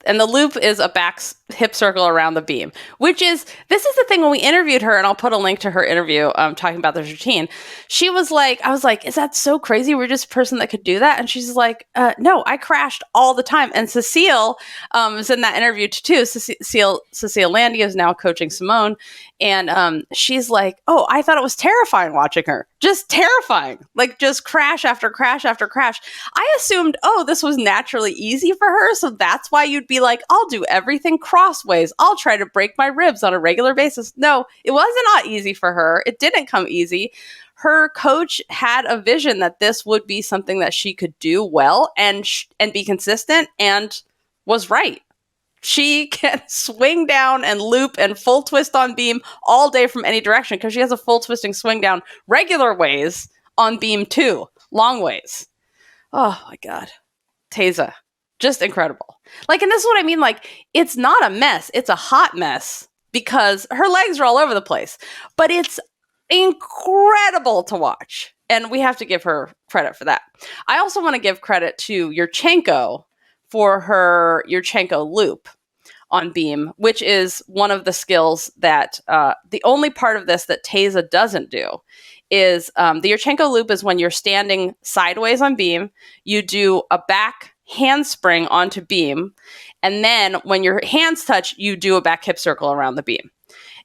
And the loop is a back hip circle around the beam, this is the thing when we interviewed her, and I'll put a link to her interview talking about this routine. She was like, I was like, is that so crazy? We're just a person that could do that. And she's like, no, I crashed all the time. And Cecile was in that interview too. Cecile Landy is now coaching Simone. And she's like, oh, I thought it was terrifying watching her. Just terrifying. Like, just crash after crash after crash. I assumed, this was naturally easy for her. So that's why you'd be like, I'll do everything crossways. I'll try to break my ribs on a regular basis. No, it wasn't not easy for her. It didn't come easy. Her coach had a vision that this would be something that she could do well and be consistent, and was right. She can swing down and loop and full twist on beam all day from any direction, because she has a full twisting swing down regular ways on beam too, long ways. Oh my God. Teza. Just incredible. Like, and this is what I mean. Like, it's not a mess. It's a hot mess, because her legs are all over the place, but it's incredible to watch. And we have to give her credit for that. I also want to give credit to Yurchenko for her Yurchenko loop on beam, which is one of the skills that the only part of this that Teza doesn't do is the Yurchenko loop is when you're standing sideways on beam, you do a back handspring onto beam, and then when your hands touch, you do a back hip circle around the beam.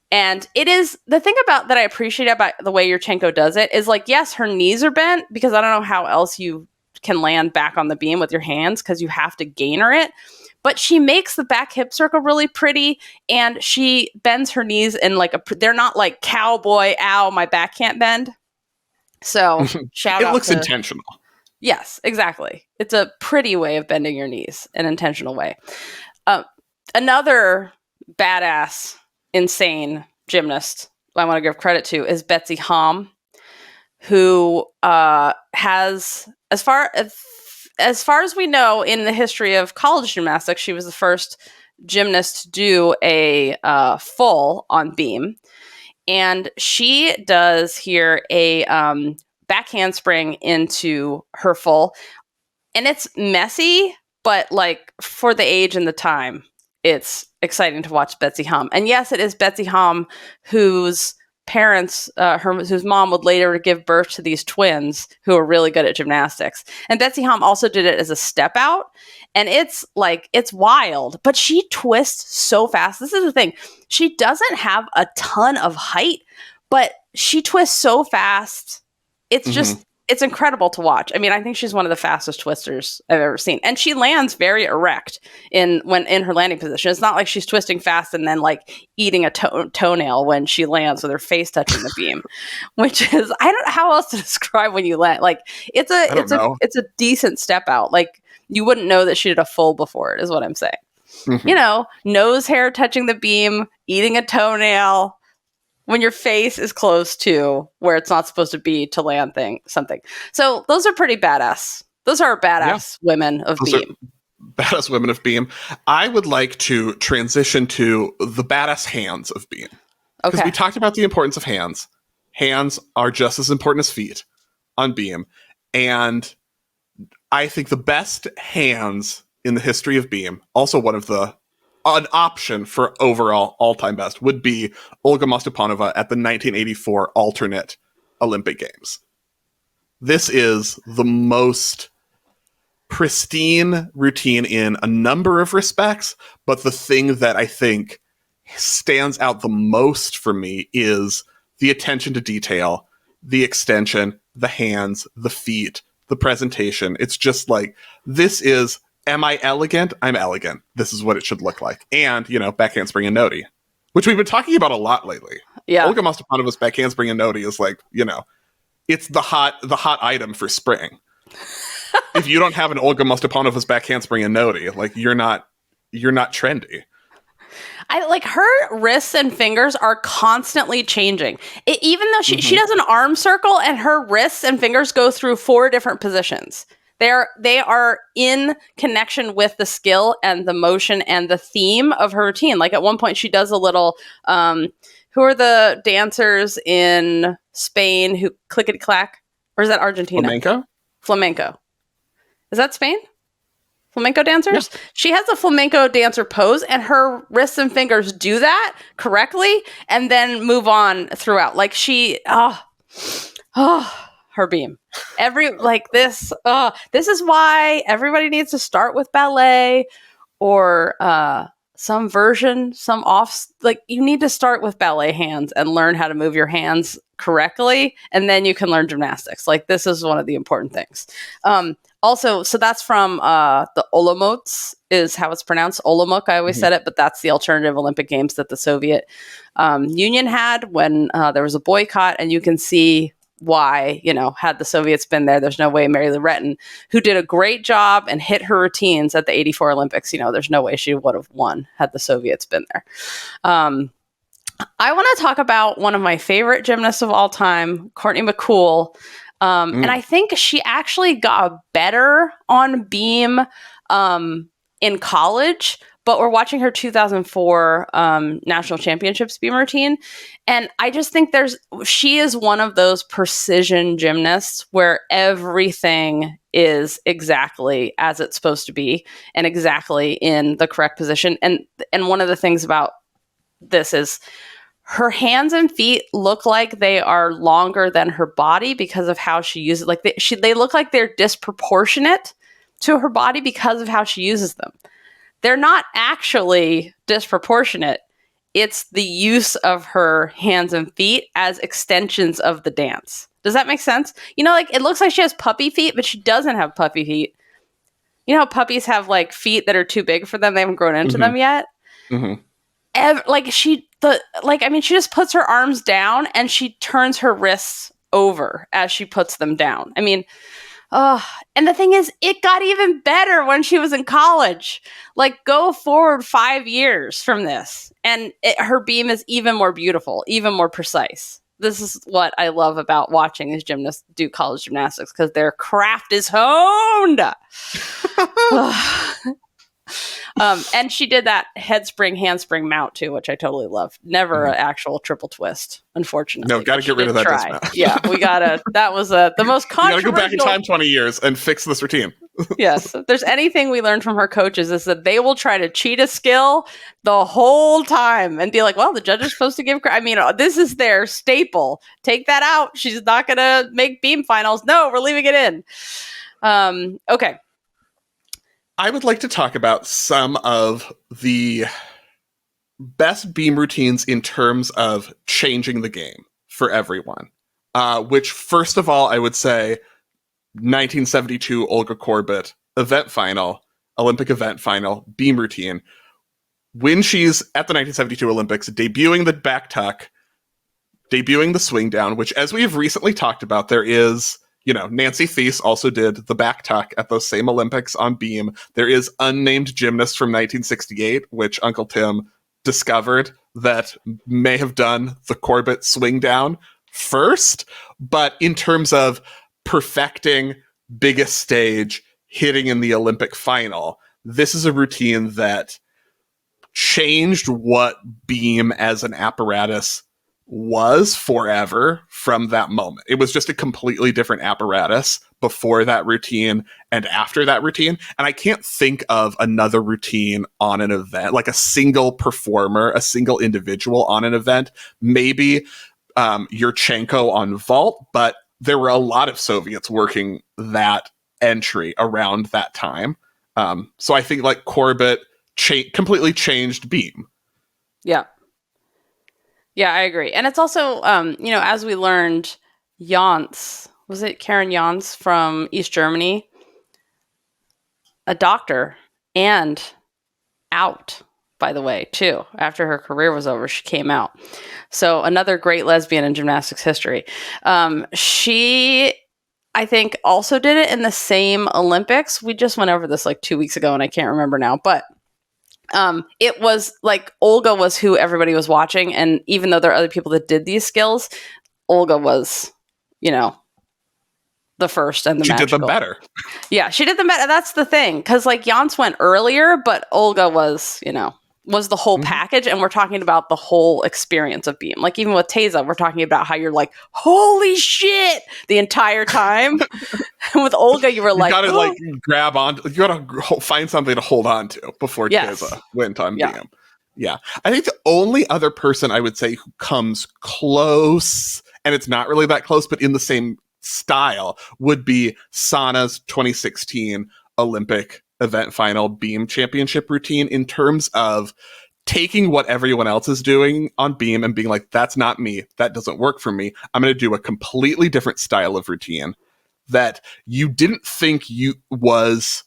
And it is the thing about that I appreciate about the way Yurchenko does it is, like, yes, her knees are bent, because I don't know how else you can land back on the beam with your hands, because you have to gainer it. But she makes the back hip circle really pretty, and she bends her knees in like they're not like cowboy, ow, my back can't bend. So shout out. It looks intentional. Yes, exactly. It's a pretty way of bending your knees, an intentional way. Another badass, insane gymnast I want to give credit to is Betsy Hom, who has, as far as we know in the history of college gymnastics, she was the first gymnast to do a full on beam. And she does here a back handspring into her full. And it's messy, but like for the age and the time, it's exciting to watch Betsy Hom. And yes, it is Betsy Hom whose parents, whose mom would later give birth to these twins who are really good at gymnastics. And Betsy Hom also did it as a step out. And it's wild, but she twists so fast. This is the thing. She doesn't have a ton of height, but she twists so fast. It's just, it's incredible to watch. I mean, I think she's one of the fastest twisters I've ever seen. And she lands very erect in her landing position. It's not like she's twisting fast and then like eating a toenail when she lands with her face touching the beam, which is, I don't know how else to describe when you land. Like it's a decent step out. Like you wouldn't know that she did a full before it, is what I'm saying. You know, nose hair touching the beam, eating a toenail, when your face is close to where it's not supposed to be to land something. So those are pretty badass. Those are badass women of beam. Badass women of beam. I would like to transition to the badass hands of beam. Because we talked about the importance of hands. Hands are just as important as feet on beam. And I think the best hands in the history of beam, also an option for overall all-time best, would be Olga Mostupanova at the 1984 alternate Olympic Games. This is the most pristine routine in a number of respects, but the thing that I think stands out the most for me is the attention to detail, the extension, the hands, the feet, the presentation. It's just like, this is, am I elegant? I'm elegant. This is what it should look like. And, back handspring and noti, which we've been talking about a lot lately. Yeah. Olga Mostapanova's back handspring and noti is like, it's the hot item for spring. If you don't have an Olga Mostapanova's back handspring and noti, like you're not trendy. I like her wrists and fingers are constantly changing. Even though she does an arm circle and her wrists and fingers go through 4 different positions. They are in connection with the skill and the motion and the theme of her routine. Like at one point she does a little, who are the dancers in Spain who clickety clack? Or is that Argentina? Flamenco. Is that Spain? Flamenco dancers? Yeah. She has a flamenco dancer pose and her wrists and fingers do that correctly and then move on throughout. Like her beam. This is why everybody needs to start with ballet or some version, you need to start with ballet hands and learn how to move your hands correctly, and then you can learn gymnastics. Like, this is one of the important things. Also, so that's from the Olomots is how it's pronounced. Olomouc, I always said it, but that's the alternative Olympic Games that the Soviet Union had when there was a boycott, and you can see why, had the Soviets been there, there's no way Mary Lou Retton, who did a great job and hit her routines at the 84 Olympics, there's no way she would have won had the Soviets been there. I want to talk about one of my favorite gymnasts of all time, Courtney McCool. And I think she actually got better on beam in college, but we're watching her 2004 national championships beam routine. And I just think she is one of those precision gymnasts where everything is exactly as it's supposed to be and exactly in the correct position. And one of the things about this is her hands and feet look like they are longer than her body because of how she uses it. Like they look like they're disproportionate to her body because of how she uses them. They're not actually disproportionate. It's the use of her hands and feet as extensions of the dance. Does that make sense? It looks like she has puppy feet, but she doesn't have puppy feet. You know how puppies have like feet that are too big for them? They haven't grown into them yet. She just puts her arms down and she turns her wrists over as she puts them down. I mean, And the thing is, it got even better when she was in college. Like, go forward 5 years from this, and her beam is even more beautiful, even more precise. This is what I love about watching these gymnasts do college gymnastics, because their craft is honed. And she did that head spring, handspring mount too, which I totally love. Never an actual triple twist, unfortunately. No, got to get rid of that dismount. Yeah, we gotta. That was the most controversial. You got to go back in time 20 years and fix this routine. Yes, if there's anything we learned from her coaches, is that they will try to cheat a skill the whole time and be like, "Well, the judge is supposed to give." I mean, this is their staple. Take that out. She's not gonna make beam finals. No, we're leaving it in. Okay. I would like to talk about some of the best beam routines in terms of changing the game for everyone. Which, first of all, I would say 1972 Olga Korbut Olympic event final, beam routine. When she's at the 1972 Olympics, debuting the back tuck, debuting the swing down, which, as we have recently talked about, there is... Nancy Thies also did the back tuck at those same Olympics on beam. There is unnamed gymnast from 1968, which Uncle Tim discovered that may have done the Korbut swing down first. But in terms of perfecting biggest stage, hitting in the Olympic final, this is a routine that changed what beam as an apparatus was forever from that moment. It was just a completely different apparatus before that routine and after that routine. And I can't think of another routine on an event, like a single performer, a single individual on an event. Maybe Yurchenko on vault, but there were a lot of Soviets working that entry around that time. So I think like Korbut completely changed beam. Yeah. Yeah, I agree. And it's also, as we learned, Jans, was it Karen Jans from East Germany? A doctor, and out, by the way, too. After her career was over, she came out. So another great lesbian in gymnastics history. She, I think, also did it in the same Olympics. We just went over this like 2 weeks ago, and I can't remember now, but it was like Olga was who everybody was watching. And even though there are other people that did these skills, Olga was, the first and the magical. She did them better. Yeah, she did them better. That's the thing. Because like Jans went earlier, but Olga was, was the whole package. And we're talking about the whole experience of beam. Like even with Teza, we're talking about how you're like, holy shit, the entire time. And with Olga, you were like, you gotta like grab on. You gotta find something to hold on to before Teza went on beam. Yeah. I think the only other person I would say who comes close, and it's not really that close, but in the same style, would be Sana's 2016 Olympic event final beam championship routine, in terms of taking what everyone else is doing on beam and being like, that's not me. That doesn't work for me. I'm going to do a completely different style of routine that you didn't think was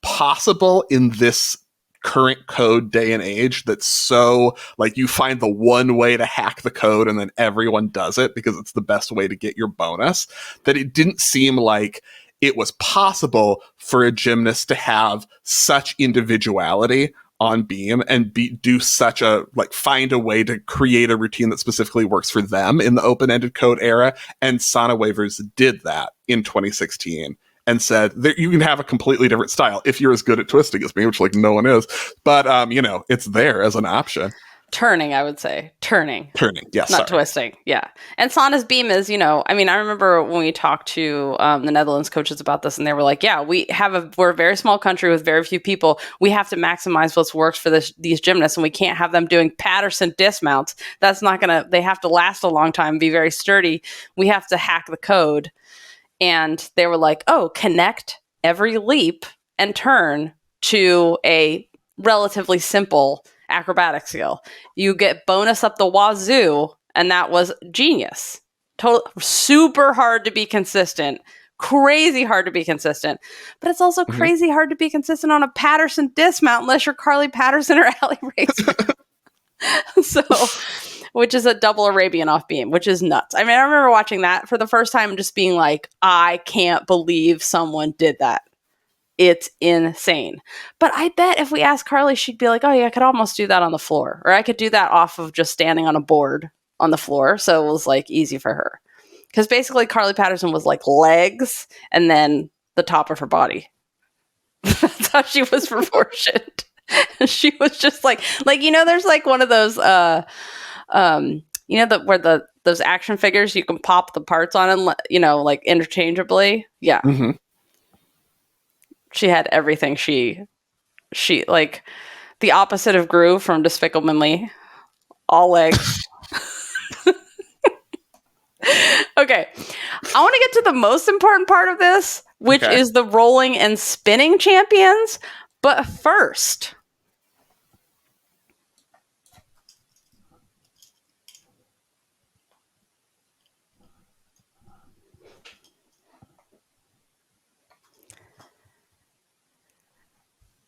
possible in this current code day and age, that's so like you find the one way to hack the code and then everyone does it because it's the best way to get your bonus, that it didn't seem like it was possible for a gymnast to have such individuality on beam and do such a find a way to create a routine that specifically works for them in the open-ended code era. And Sana Wavers did that in 2016 and said that you can have a completely different style if you're as good at twisting as me, which no one is, but it's there as an option. Turning, I would say. Turning. Yes. Not twisting. Yeah. And Sana's beam is, I remember when we talked to the Netherlands coaches about this, and they were like, yeah, we're a very small country with very few people. We have to maximize what's works for these gymnasts, and we can't have them doing Patterson dismounts. That's not they have to last a long time, be very sturdy. We have to hack the code. And they were like, oh, connect every leap and turn to a relatively simple acrobatic skill. You get bonus up the wazoo, and that was genius. Super hard to be consistent. Crazy hard to be consistent. But it's also crazy hard to be consistent on a Patterson dismount unless you're Carly Patterson or Allie Racer. So which is a double Arabian off beam, which is nuts. I mean, I remember watching that for the first time and just being like, I can't believe someone did that. It's insane. But I bet if we asked Carly, she'd be like, oh yeah, I could almost do that on the floor. Or I could do that off of just standing on a board on the floor. So it was like easy for her. Because basically Carly Patterson was like legs and then the top of her body. That's how she was proportioned. She was just like, there's like one of those, where those action figures you can pop the parts on and, like interchangeably. Yeah. Mm-hmm. She had everything. She like the opposite of Gru from Despicable Me. All legs. Okay. I want to get to the most important part of this, which is the rolling and spinning champions. But first,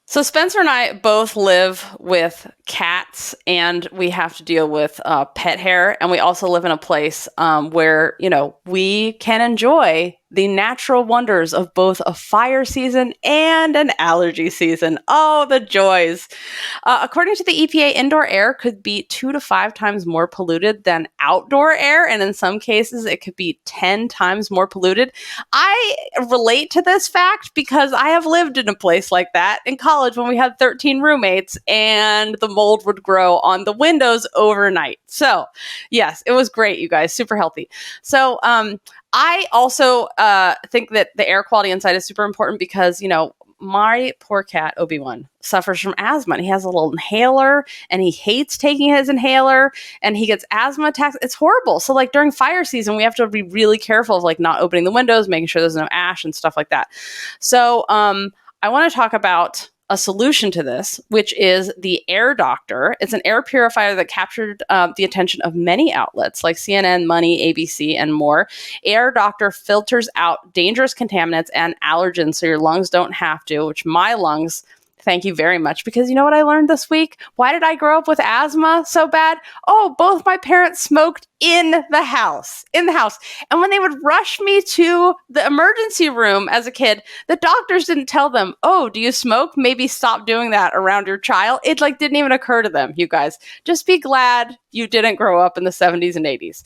so Spencer and I both live with cats, and we have to deal with pet hair. And we also live in a place where, we can enjoy the natural wonders of both a fire season and an allergy season. Oh, the joys. According to the EPA, indoor air could be 2 to 5 times more polluted than outdoor air. And in some cases, it could be 10 times more polluted. I relate to this fact because I have lived in a place like that in college when we had 13 roommates and the mold would grow on the windows overnight. So yes, it was great, you guys, super healthy. So I also think that the air quality inside is super important because, my poor cat, Obi-Wan, suffers from asthma. And he has a little inhaler and he hates taking his inhaler and he gets asthma attacks. It's horrible. So like during fire season, we have to be really careful of like not opening the windows, making sure there's no ash and stuff like that. So I want to talk about a solution to this, which is the Air Doctor. It's an air purifier that captured the attention of many outlets like CNN, Money, ABC, and more. Air Doctor filters out dangerous contaminants and allergens so your lungs don't have to, which my lungs, thank you very much. Because you know what I learned this week? Why did I grow up with asthma so bad? Oh, both my parents smoked in the house. And when they would rush me to the emergency room as a kid, the doctors didn't tell them, oh, do you smoke? Maybe stop doing that around your child. It didn't even occur to them, you guys. Just be glad you didn't grow up in the 70s and 80s.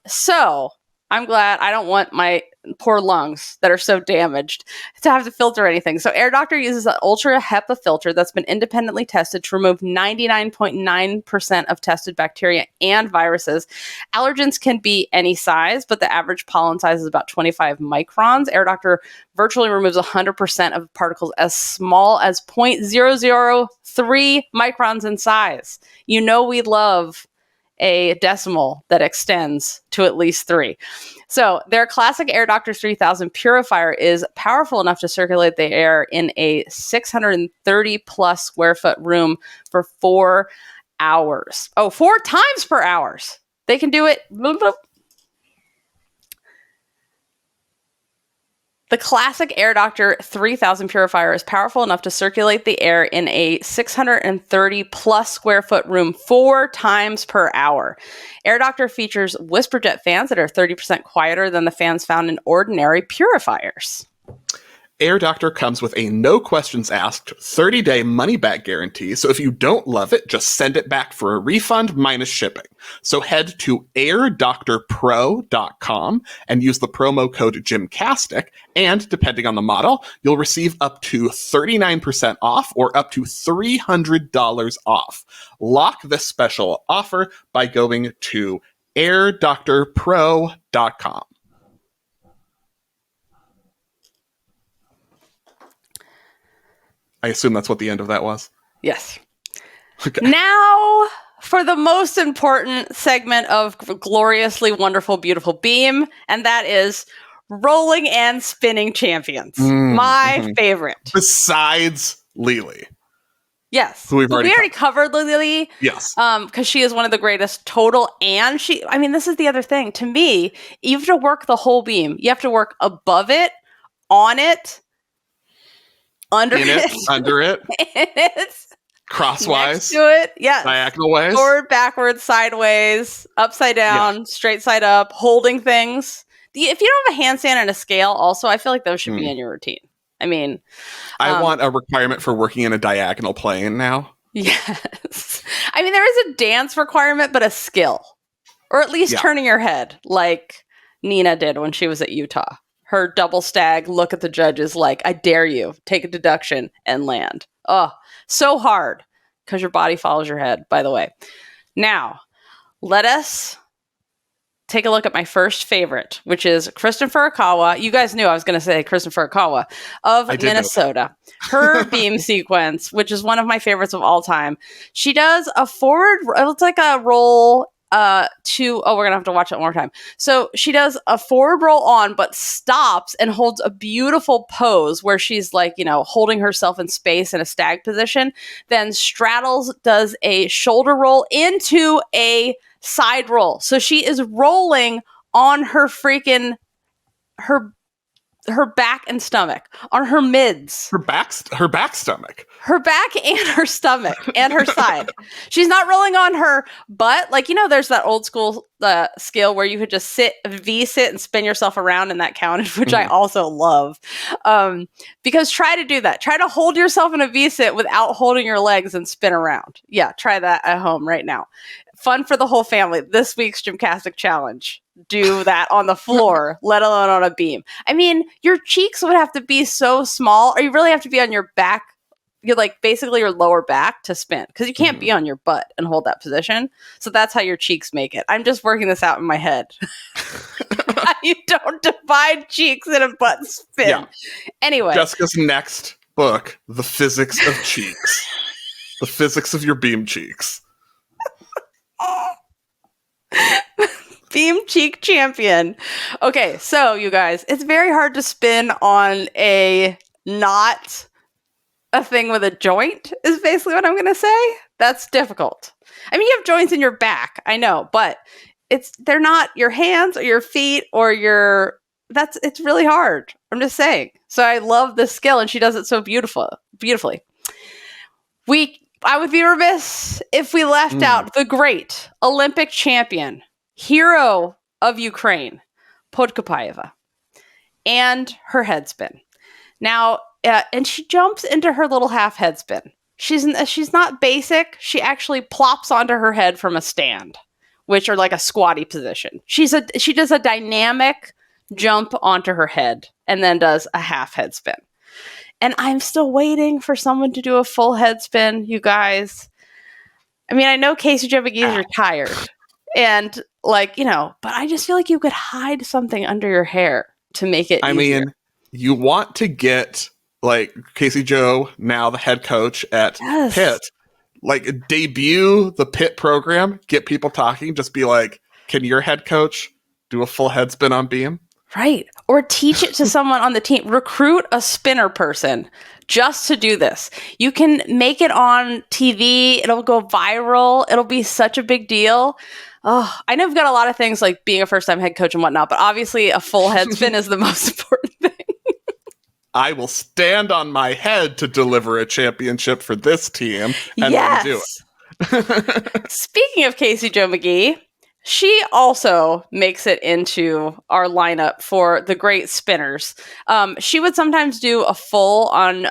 So I'm glad. I don't want my poor lungs that are so damaged to have to filter anything. So Air Doctor uses an ultra HEPA filter that's been independently tested to remove 99.9% of tested bacteria and viruses. Allergens can be any size, but the average pollen size is about 25 microns. Air Doctor virtually removes 100% of particles as small as 0.003 microns in size. We love a decimal that extends to at least 3. So their classic Air Doctor 3000 purifier is powerful enough to circulate the air in a 630 plus square foot room for 4 hours. Oh, 4 times per hour. They can do it. The classic Air Doctor 3000 purifier is powerful enough to circulate the air in a 630 plus square foot room 4 times per hour. Air Doctor features whisperjet fans that are 30% quieter than the fans found in ordinary purifiers. Air Doctor comes with a no questions asked 30-day money-back guarantee, so if you don't love it, just send it back for a refund minus shipping. So head to airdoctorpro.com and use the promo code GymCastic, and depending on the model, you'll receive up to 39% off or up to $300 off. Lock this special offer by going to airdoctorpro.com. I assume that's what the end of that was? Yes. Okay. Now for the most important segment of Gloriously Wonderful Beautiful Beam, and that is rolling and spinning champions. My favorite. Besides Lily. Yes. Who we already covered Lily. Yes. Because she is one of the greatest total. And this is the other thing. To me, you have to work the whole beam. You have to work above it, on it, under it. Under it. Crosswise. Next to it. Yes. Diagonal ways. Forward, backwards, sideways, upside down, straight side up, holding things. If you don't have a handstand and a scale, also, I feel like those should be in your routine. I mean, I want a requirement for working in a diagonal plane now. Yes. I mean, there is a dance requirement, but a skill. Or at least turning your head, like Nina did when she was at Utah. Her double stag, look at the judges like, I dare you, take a deduction and land. Oh, so hard because your body follows your head, by the way. Now, let us take a look at my first favorite, which is Kristen Furukawa. You guys knew I was going to say Kristen Furukawa of Minnesota. Her beam sequence, which is one of my favorites of all time. She does a forward, it's like a roll we're going to have to watch it one more time. So she does a forward roll on, but stops and holds a beautiful pose where she's like, holding herself in space in a stag position, then straddles, does a shoulder roll into a side roll. So she is rolling on her freaking, her back and stomach, on her mids. Her back stomach. Her back and her stomach and her side. She's not rolling on her butt. Like, there's that old school skill where you could just sit and spin yourself around and that counted, which I also love. Because try to do that. Try to hold yourself in a V-sit without holding your legs and spin around. Yeah, try that at home right now. Fun for the whole family. This week's Gymcastic challenge. Do that on the floor, let alone on a beam. I mean, your cheeks would have to be so small, or you really have to be on your back. You're like basically your lower back to spin because you can't be on your butt and hold that position. So that's how your cheeks make it. I'm just working this out in my head. You don't divide cheeks in a butt spin. Yeah. Anyway. Jessica's next book, The Physics of Cheeks. The Physics of Your Beam Cheeks. Beam cheek champion. Okay, so you guys, it's very hard to spin on not a thing with a joint is basically what I'm going to say. That's difficult. I mean, you have joints in your back, I know, but they're not your hands or your feet or it's really hard. I'm just saying. So I love this skill and she does it so beautifully. I would be remiss if we left out the great Olympic champion, hero of Ukraine, Podkopaeva, and her head spin. Now, and she jumps into her little half head spin. She's not basic. She actually plops onto her head from a stand, which are like a squatty position. She does a dynamic jump onto her head and then does a half head spin. And I'm still waiting for someone to do a full head spin, you guys. I mean, I know Casey Joe McGee is retired. And but I just feel like you could hide something under your hair to make it easier. I mean, you want to get like Casey Joe, now the head coach at Pitt, like debut the Pitt program, get people talking, just be like, can your head coach do a full head spin on beam? Right. Or teach it to someone on the team. Recruit a spinner person just to do this. You can make it on TV. It'll go viral. It'll be such a big deal. Oh, I know we've got a lot of things like being a first-time head coach and whatnot, but obviously a full head spin is the most important thing. I will stand on my head to deliver a championship for this team and then do it. Speaking of Casey Joe McGee, she also makes it into our lineup for the great spinners. She would sometimes do a full on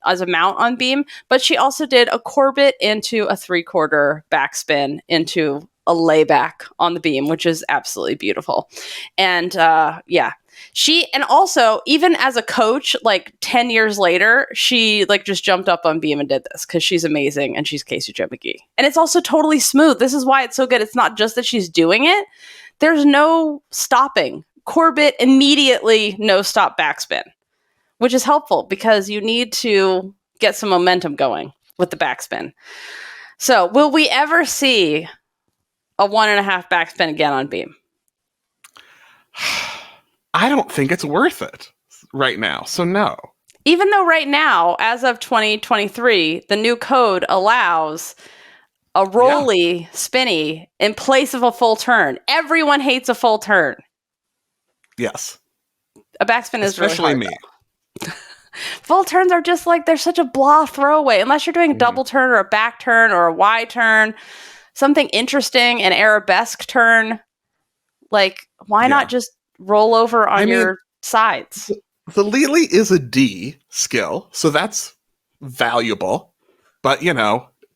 as a mount on beam, but she also did a Corbett into a 3/4 backspin into a layback on the beam, which is absolutely beautiful. And she, and also even as a coach, like 10 years later, she like just jumped up on beam and did this because she's amazing and she's Casey Joe McGee. And it's also totally smooth. This is why it's so good. It's not just that she's doing it. There's no stopping. Corbett immediately no stop backspin, which is helpful because you need to get some momentum going with the backspin. So will we ever see a 1.5 backspin again on beam? I don't think it's worth it right now. So no. Even though right now, as of 2023, the new code allows a rolly spinny in place of a full turn. Everyone hates a full turn. Yes. A backspin is especially really hard, me. full turns are just like, they're such a blah throwaway. Unless you're doing a double turn or a back turn or a Y turn, something interesting, an arabesque turn. Like, why not just roll over on your sides? The Lili is a D skill, so that's valuable. But,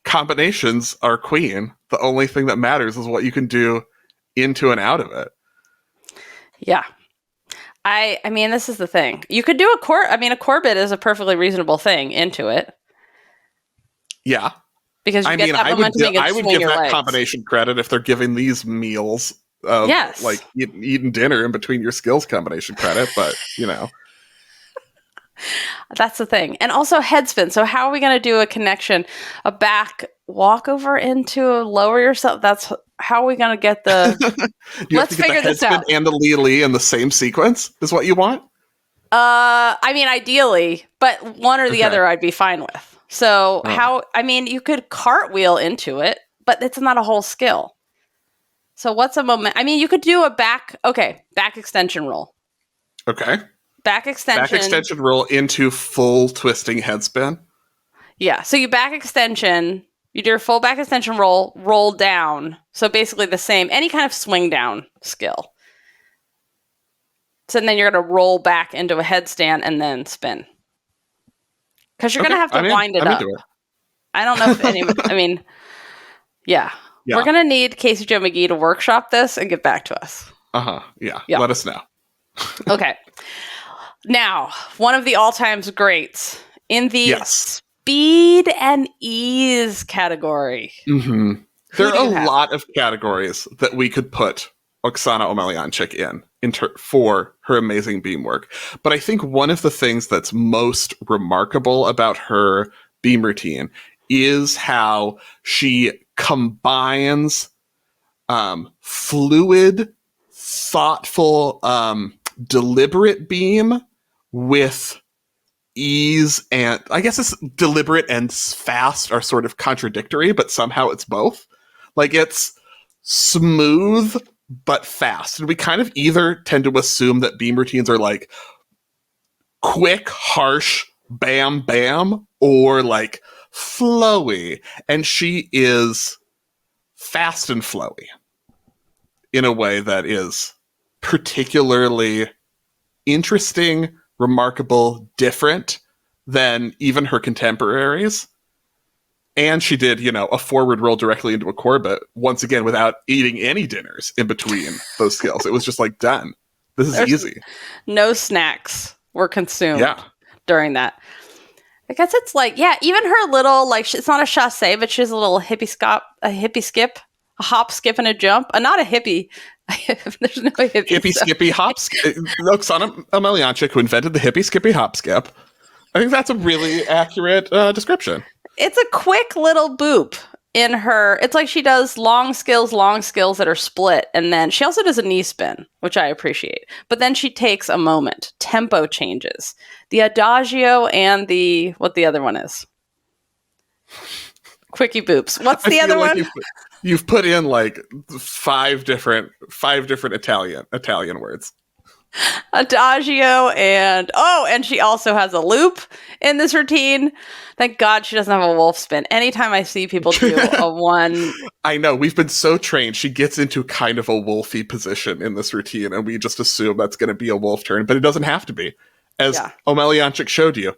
combinations are queen. The only thing that matters is what you can do into and out of it. Yeah. I mean, this is the thing. You could do a Corbett is a perfectly reasonable thing into it. Yeah. Because you get that momentum and I would give that legs. combination credit if they're giving these meals of like eating dinner in between your skills combination credit, but That's the thing. And also head spin. So how are we going to do a connection, a back walk over into lower yourself? That's how are we going to get the... Let's figure this out. And the Lili in the same sequence is what you want? I mean, ideally, but one or the other I'd be fine with. So you could cartwheel into it, but it's not a whole skill. So what's a moment? I mean, you could do a back extension roll. Okay. Back extension roll into full twisting head spin. Yeah. So you back extension, you do your full back extension roll down. So basically the same, any kind of swing down skill. So then you're going to roll back into a headstand and then spin. Because you're going to have to wind it up. I don't know if anyone, yeah. We're going to need Casey Joe McGee to workshop this and get back to us. Yeah. Let us know. Okay. Now, one of the all-time greats in the speed and ease category. Mm-hmm. There are a lot of categories that we could put Oksana Omelyanchik in for her amazing beam work. But I think one of the things that's most remarkable about her beam routine is how she combines fluid, thoughtful, deliberate beam with ease, and I guess it's deliberate and fast are sort of contradictory, but somehow it's both. Like, it's smooth but fast. And we kind of either tend to assume that beam routines are like quick, harsh, bam, bam, or like flowy. And she is fast and flowy in a way that is particularly interesting, remarkable, different than even her contemporaries. And she did, a forward roll directly into a Corbett, once again, without eating any dinners in between those skills. It was just like, done. This is easy. No snacks were consumed during that. I guess it's like, even her little, like, it's not a chasse, but she has a little hippie skip, a hop, skip, and a jump. Not a hippie. There's no hippie. Skippy, hop, skip. Oksana Omelyanchik, who invented the hippie, skippy, hop, skip. I think that's a really accurate description. It's a quick little boop in her. It's like she does long skills that are split. And then she also does a knee spin, which I appreciate. But then she takes a moment. Tempo changes. The adagio and what the other one is. Quickie boops. What's the other one? You've put in like five different Italian words. Adagio and she also has a loop in this routine. Thank God she doesn't have a wolf spin. Anytime I see people do a one... I know, we've been so trained. She gets into kind of a wolfy position in this routine, and we just assume that's going to be a wolf turn, but it doesn't have to be. As Omelyanchik showed you,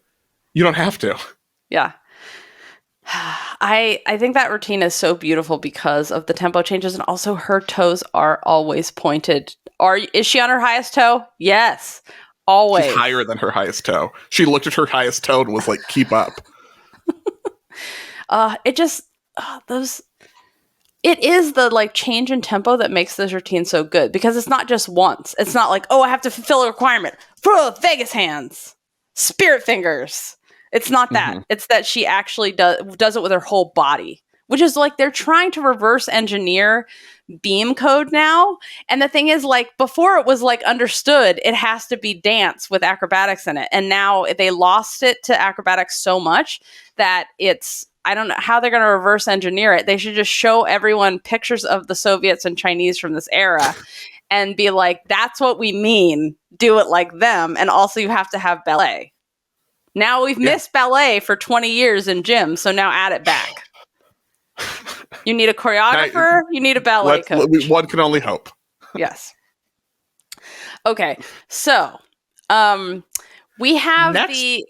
you don't have to. Yeah. I think that routine is so beautiful because of the tempo changes, and also her toes are always pointed. Is she on her highest toe? Yes, always. She's higher than her highest toe. She looked at her highest toe and was like, keep up. It is the like change in tempo that makes this routine so good, because it's not just once. It's not like, I have to fulfill a requirement. Vegas hands, spirit fingers. It's not that. Mm-hmm. It's that she actually does it with her whole body, which is like they're trying to reverse engineer beam code now. And the thing is, like, before it was like understood it has to be dance with acrobatics in it. And now they lost it to acrobatics so much that I don't know how they're going to reverse engineer it. They should just show everyone pictures of the Soviets and Chinese from this era and be like, that's what we mean. Do it like them. And also you have to have ballet. Now we've missed ballet for 20 years in gym, so now add it back. You need a choreographer, you need a ballet coach. One can only hope. Yes. Okay, so we have next,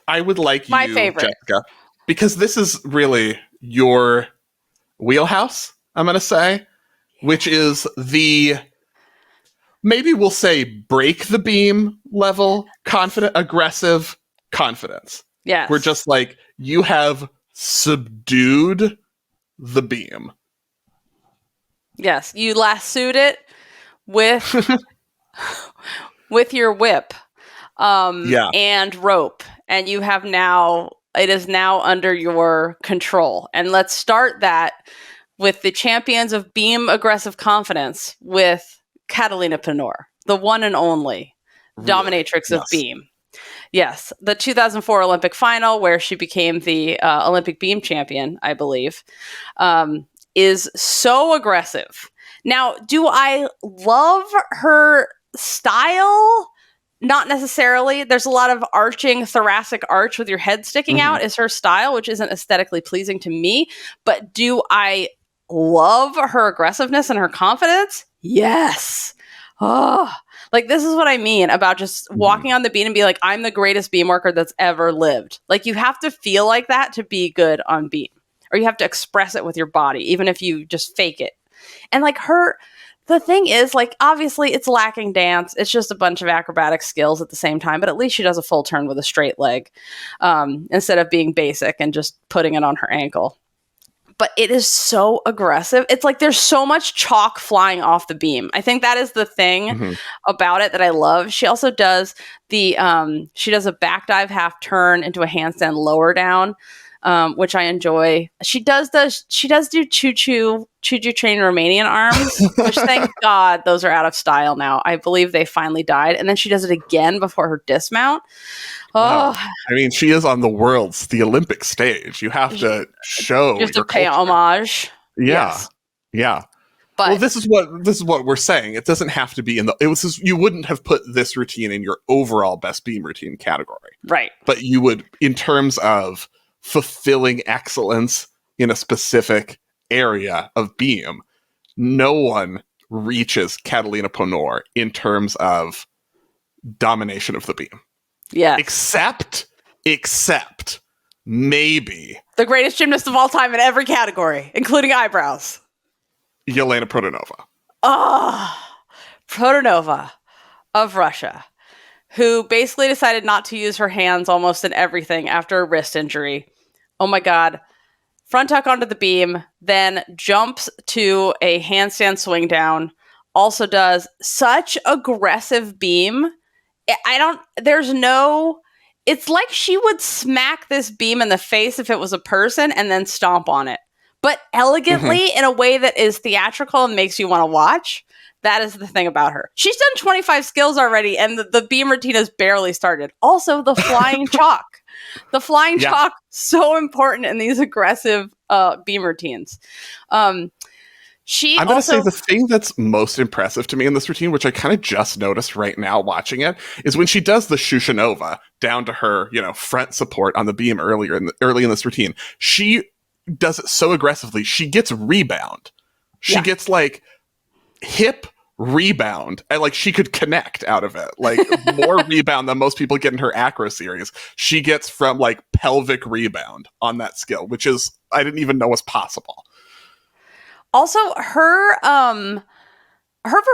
I would like my favorite, Jessica, because this is really your wheelhouse, I'm going to say, which is maybe we'll say break the beam level, confident, aggressive confidence. Yes. We're just like, you have subdued the beam. Yes, you lassoed it with your whip and rope, and you have it is now under your control. And let's start that with the champions of beam aggressive confidence with Catalina Panor, the one and only dominatrix of beam. Yes, the 2004 Olympic final, where she became the Olympic beam champion, I believe, is so aggressive. Now, do I love her style? Not necessarily. There's a lot of arching, thoracic arch with your head sticking out is her style, which isn't aesthetically pleasing to me. But do I love her aggressiveness and her confidence? Yes. Oh, like, this is what I mean about just walking on the beam and be like, I'm the greatest beam worker that's ever lived. Like, you have to feel like that to be good on beam, or you have to express it with your body, even if you just fake it. And like the thing is, like, obviously it's lacking dance. It's just a bunch of acrobatic skills at the same time, but at least she does a full turn with a straight leg instead of being basic and just putting it on her ankle. But it is so aggressive. It's like there's so much chalk flying off the beam. I think that is the thing about it that I love. She also does she does a back dive half turn into a handstand lower down, which I enjoy. She does do choo-choo train Romanian arms, which thank God those are out of style now. I believe they finally died. And then she does it again before her dismount. Oh, I mean, she is on the Olympic stage. You have to show. You have to pay homage. Yeah, yes. Yeah. But, well, this is what we're saying. It doesn't have to be you wouldn't have put this routine in your overall best beam routine category, right? But you would, in terms of fulfilling excellence in a specific area of beam, no one reaches Catalina Panor in terms of domination of the beam. Yeah. Except maybe the greatest gymnast of all time in every category, including eyebrows. Yelena Protonova. Oh, Protonova of Russia, who basically decided not to use her hands almost in everything after a wrist injury. Oh my God. Front tuck onto the beam, then jumps to a handstand swing down. Also does such aggressive beam. It's like she would smack this beam in the face if it was a person and then stomp on it. But elegantly in a way that is theatrical and makes you want to watch. That is the thing about her. She's done 25 skills already, and the beam routine has barely started. Also, the flying chalk. The flying chalk, so important in these aggressive beam routines. I'm going to say the thing that's most impressive to me in this routine, which I kind of just noticed right now watching it, is when she does the Shushanova down to her, front support on the beam early in this routine. She does it so aggressively. She gets rebound. She gets like hip rebound, and like she could connect out of it, like more rebound than most people get in her acro series. She gets from like pelvic rebound on that skill, which is I didn't even know was possible. Also, her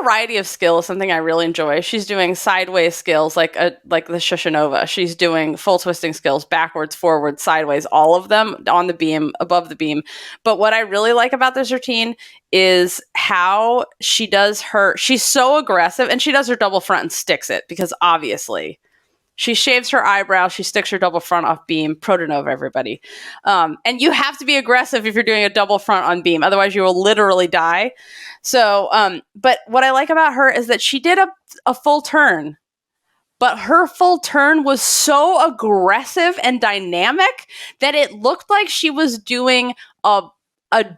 variety of skill is something I really enjoy. She's doing sideways skills like the Shushanova. She's doing full twisting skills, backwards, forward, sideways, all of them on the beam, above the beam. But what I really like about this routine is how she's so aggressive, and she does her double front and sticks it, because obviously she shaves her eyebrow, she sticks her double front off beam. Protonova, everybody. And you have to be aggressive if you're doing a double front on beam. Otherwise, you will literally die. So, but what I like about her is that she did a full turn. But her full turn was so aggressive and dynamic that it looked like she was doing a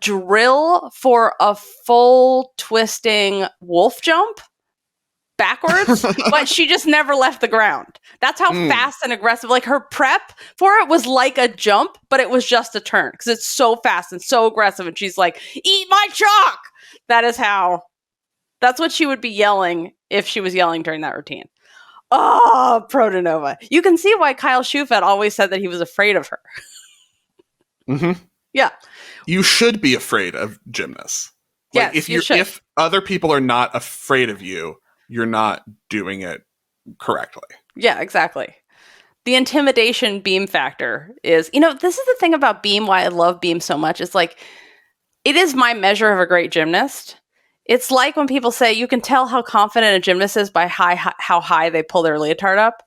drill for a full twisting wolf jump. backwards, but she just never left the ground. That's how fast and aggressive, like her prep for it was like a jump, but it was just a turn because it's so fast and so aggressive. And she's like, eat my chalk. That's what she would be yelling if she was yelling during that routine. Oh, Protonova. You can see why Kyle Schufett always said that he was afraid of her. Mm-hmm. Yeah. You should be afraid of gymnasts. Like, yes, if other people are not afraid of you, you're not doing it correctly. Yeah, exactly. The intimidation beam factor is, this is the thing about beam, why I love beam so much. It's like, it is my measure of a great gymnast. It's like when people say you can tell how confident a gymnast is by how high they pull their leotard up.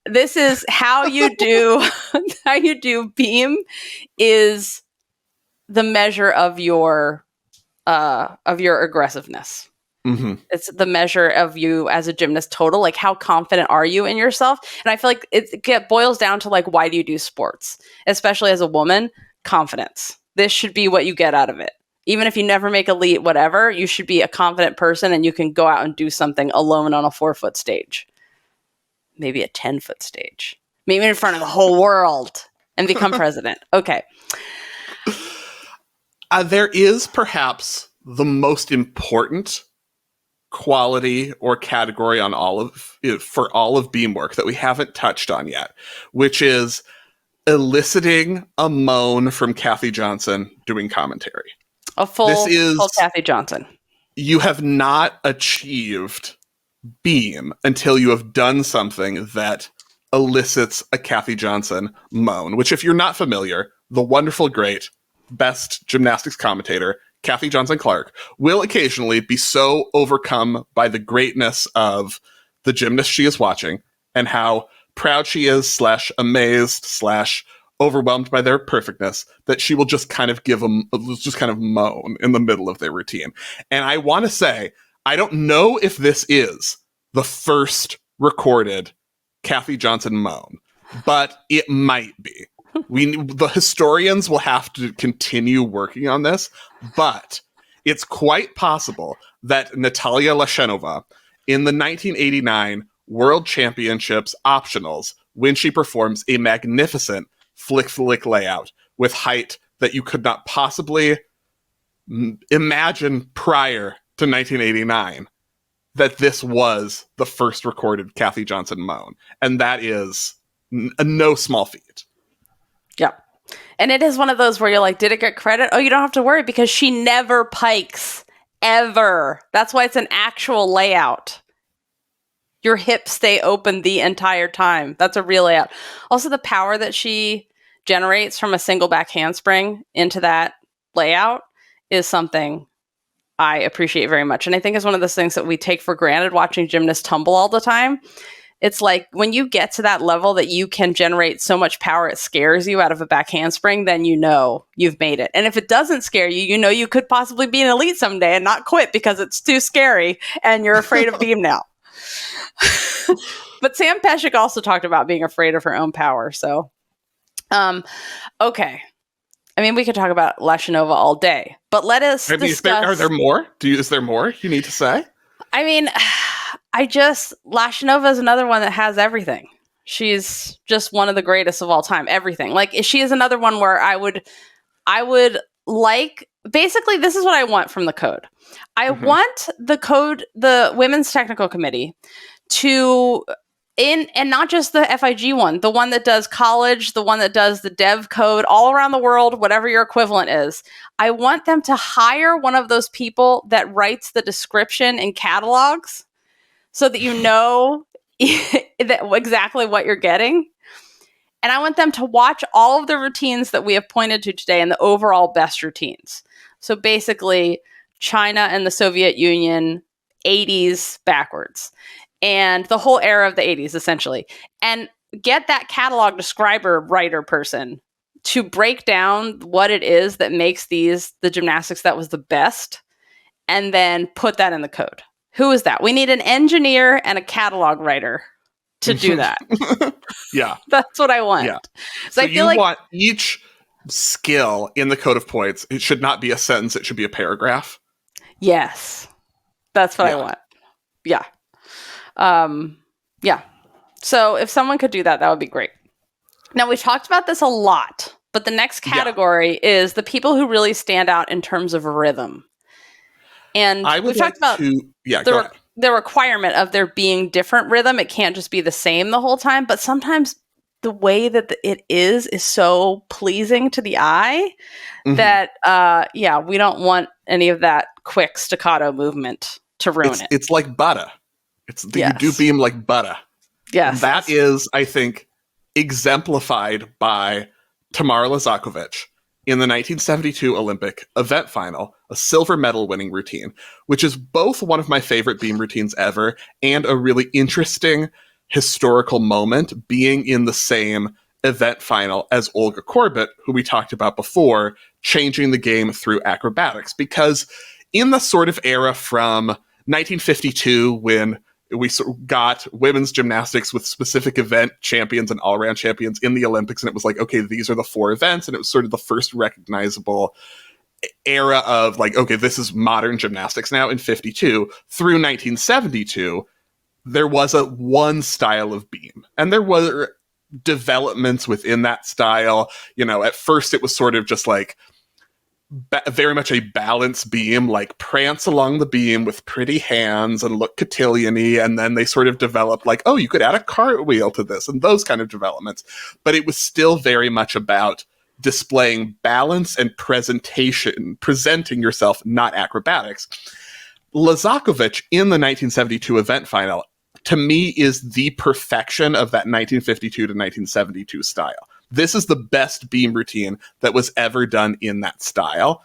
This is how you do how you do beam is the measure of your aggressiveness. Mm-hmm. It's the measure of you as a gymnast total, like how confident are you in yourself? And I feel like it boils down to like, why do you do sports? Especially as a woman, confidence. This should be what you get out of it. Even if you never make elite, whatever, you should be a confident person and you can go out and do something alone on a 4-foot stage. Maybe a 10-foot stage. Maybe in front of the whole world and become president. Okay. There is perhaps the most important quality or category for all of beam work that we haven't touched on yet, which is eliciting a moan from Kathy Johnson doing commentary. A full Kathy Johnson. You have not achieved beam until you have done something that elicits a Kathy Johnson moan, which, if you're not familiar, the wonderful, great, best gymnastics commentator, Kathy Johnson Clark, will occasionally be so overcome by the greatness of the gymnast she is watching and how proud she is / amazed / overwhelmed by their perfectness that she will just kind of moan in the middle of their routine. And I want to say, I don't know if this is the first recorded Kathy Johnson moan, but it might be. The historians will have to continue working on this, but it's quite possible that Natalia Lysenko in the 1989 World Championships optionals, when she performs a magnificent flick layout with height that you could not possibly imagine prior to 1989, that this was the first recorded Kathy Johnson moan. And that is no small feat. Yeah. And it is one of those where you're like, did it get credit? Oh, you don't have to worry because she never pikes, ever. That's why it's an actual layout. Your hips stay open the entire time. That's a real layout. Also, the power that she generates from a single back handspring into that layout is something I appreciate very much. And I think it's one of those things that we take for granted watching gymnasts tumble all the time. It's like when you get to that level that you can generate so much power it scares you out of a back handspring, then you know you've made it. And if it doesn't scare you, you know you could possibly be an elite someday and not quit because it's too scary and you're afraid of beam now. But Sam Pesek also talked about being afraid of her own power. So, okay. I mean, we could talk about Lysenko all day, but let us discuss. Are there more? Is there more you need to say? I mean, Lysenko is another one that has everything. She's just one of the greatest of all time. Everything. Like, she is another one where I would like, basically, this is what I want from the code. I want the Women's Technical Committee and not just the FIG one, the one that does college, the one that does the dev code all around the world, whatever your equivalent is. I want them to hire one of those people that writes the description in catalogs so that you know exactly what you're getting. And I want them to watch all of the routines that we have pointed to today and the overall best routines. So basically, China and the Soviet Union, 80s backwards. And the whole era of the 80s, essentially. And get that catalog describer writer person to break down what it is that makes the gymnastics that was the best, and then put that in the code. Who is that? We need an engineer and a catalog writer to do that. Yeah. That's what I want. Yeah. So I feel like want each skill in the code of points. It should not be a sentence. It should be a paragraph. Yes. That's what I want. Yeah. Yeah. So if someone could do that, that would be great. Now, we've talked about this a lot, but the next category is the people who really stand out in terms of rhythm. And we've talked about the requirement of there being different rhythm. It can't just be the same the whole time, but sometimes the way that it is so pleasing to the eye that, we don't want any of that quick staccato movement to ruin it. It's like butter. You do beam like butter. Yes. And that is, I think, exemplified by Tamara Lysenko in the 1972 Olympic event final, a silver medal winning routine, which is both one of my favorite beam routines ever and a really interesting historical moment, being in the same event final as Olga Korbut, who we talked about before, changing the game through acrobatics. Because in the sort of era from 1952, when we got women's gymnastics with specific event champions and all-around champions in the Olympics, and it was like, okay, these are the 4 events, and it was sort of the first recognizable era of like, okay, this is modern gymnastics now in 52. Through 1972, there was one style of beam, and there were developments within that style. At first it was sort of just like very much a balance beam, like prance along the beam with pretty hands and look cotillion-y, and then they sort of developed like, oh, you could add a cartwheel to this, and those kind of developments. But it was still very much about displaying balance and presenting yourself, not acrobatics. Lysenko in the 1972 event final, to me, is the perfection of that 1952 to 1972 style. This is the best beam routine that was ever done in that style.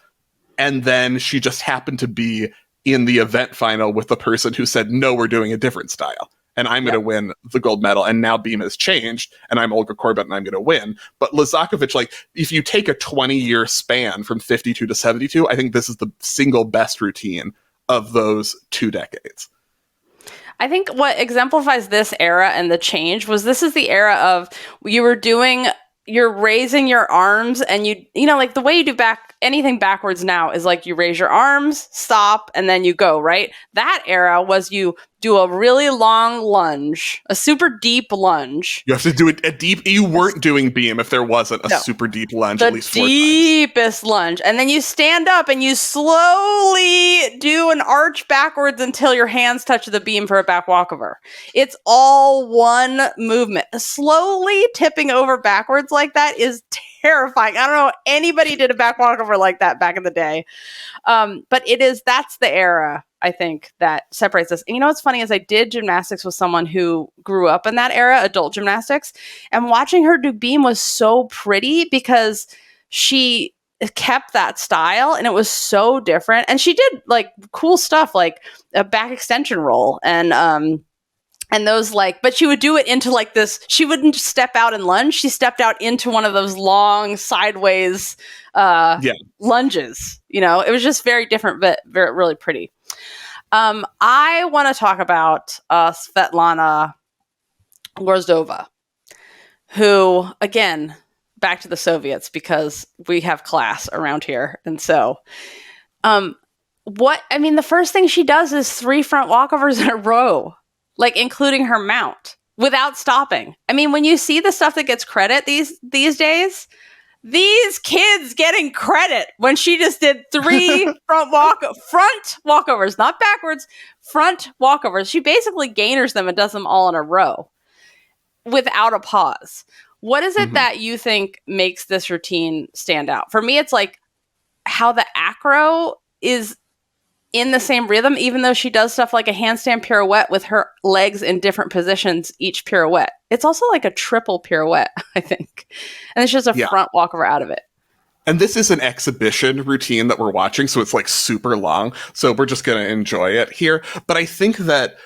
And then she just happened to be in the event final with the person who said, no, we're doing a different style, and I'm going to win the gold medal. And now beam has changed, and I'm Olga Korbut, and I'm going to win. But Lysenko, like, if you take a 20-year span from 52 to 72, I think this is the single best routine of those 2 decades. I think what exemplifies this era and the change was this is the era of you're raising your arms, and you know, like the way you do anything backwards now is like you raise your arms, stop, and then you go, right? That era was you do a really long lunge, a super deep lunge. You have to do a deep, you weren't doing beam if there wasn't a super deep lunge at least 4 times. The deepest lunge. And then you stand up and you slowly do an arch backwards until your hands touch the beam for a back walkover. It's all one movement. Slowly tipping over backwards like that is terrifying. I don't know if anybody did a back walkover like that back in the day. But that's the era, I think, that separates us. And you know what's funny is I did gymnastics with someone who grew up in that era, adult gymnastics, and watching her do beam was so pretty because she kept that style and it was so different. And she did like cool stuff like a back extension roll and those but she would do it into like this. She wouldn't step out and lunge. She stepped out into one of those long sideways lunges. You know, it was just very different, but very, really pretty. I want to talk about Svetlana Lorzova, who, again, back to the Soviets because we have class around here. And so the first thing she does is 3 front walkovers in a row, like including her mount, without stopping. I mean, when you see the stuff that gets credit these days, these kids getting credit when she just did 3 front walkovers, not backwards, front walkovers. She basically gainers them and does them all in a row without a pause. What is it that you think makes this routine stand out? For me, it's like how the acro is in the same rhythm, even though she does stuff like a handstand pirouette with her legs in different positions each pirouette. It's also like a triple pirouette, I think. And it's just a front walkover out of it. And this is an exhibition routine that we're watching, so it's like super long. So we're just going to enjoy it here. But I think that,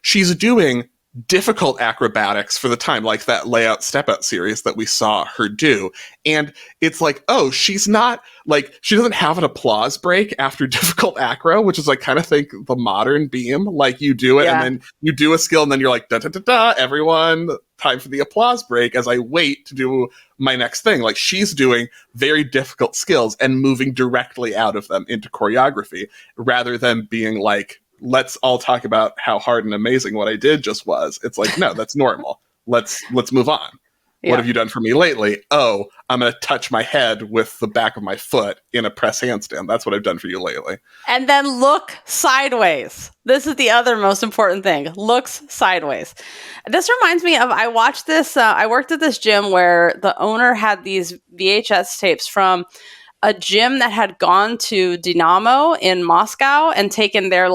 she's doing difficult acrobatics for the time, like that layout step out series that we saw her do. And it's like, oh, she's not like, she doesn't have an applause break after difficult acro, which is like kind of think the modern beam, like you do it and then you do a skill and then you're like, da da da da, everyone, time for the applause break as I wait to do my next thing. Like she's doing very difficult skills and moving directly out of them into choreography rather than being like let's all talk about how hard and amazing what I did just was. It's like, no, that's normal. Let's move on. Yeah. What have you done for me lately? Oh, I'm going to touch my head with the back of my foot in a press handstand. That's what I've done for you lately. And then look sideways. This is the other most important thing. Looks sideways. This reminds me of, I watched this, I worked at this gym where the owner had these VHS tapes from a gym that had gone to Dynamo in Moscow and taken their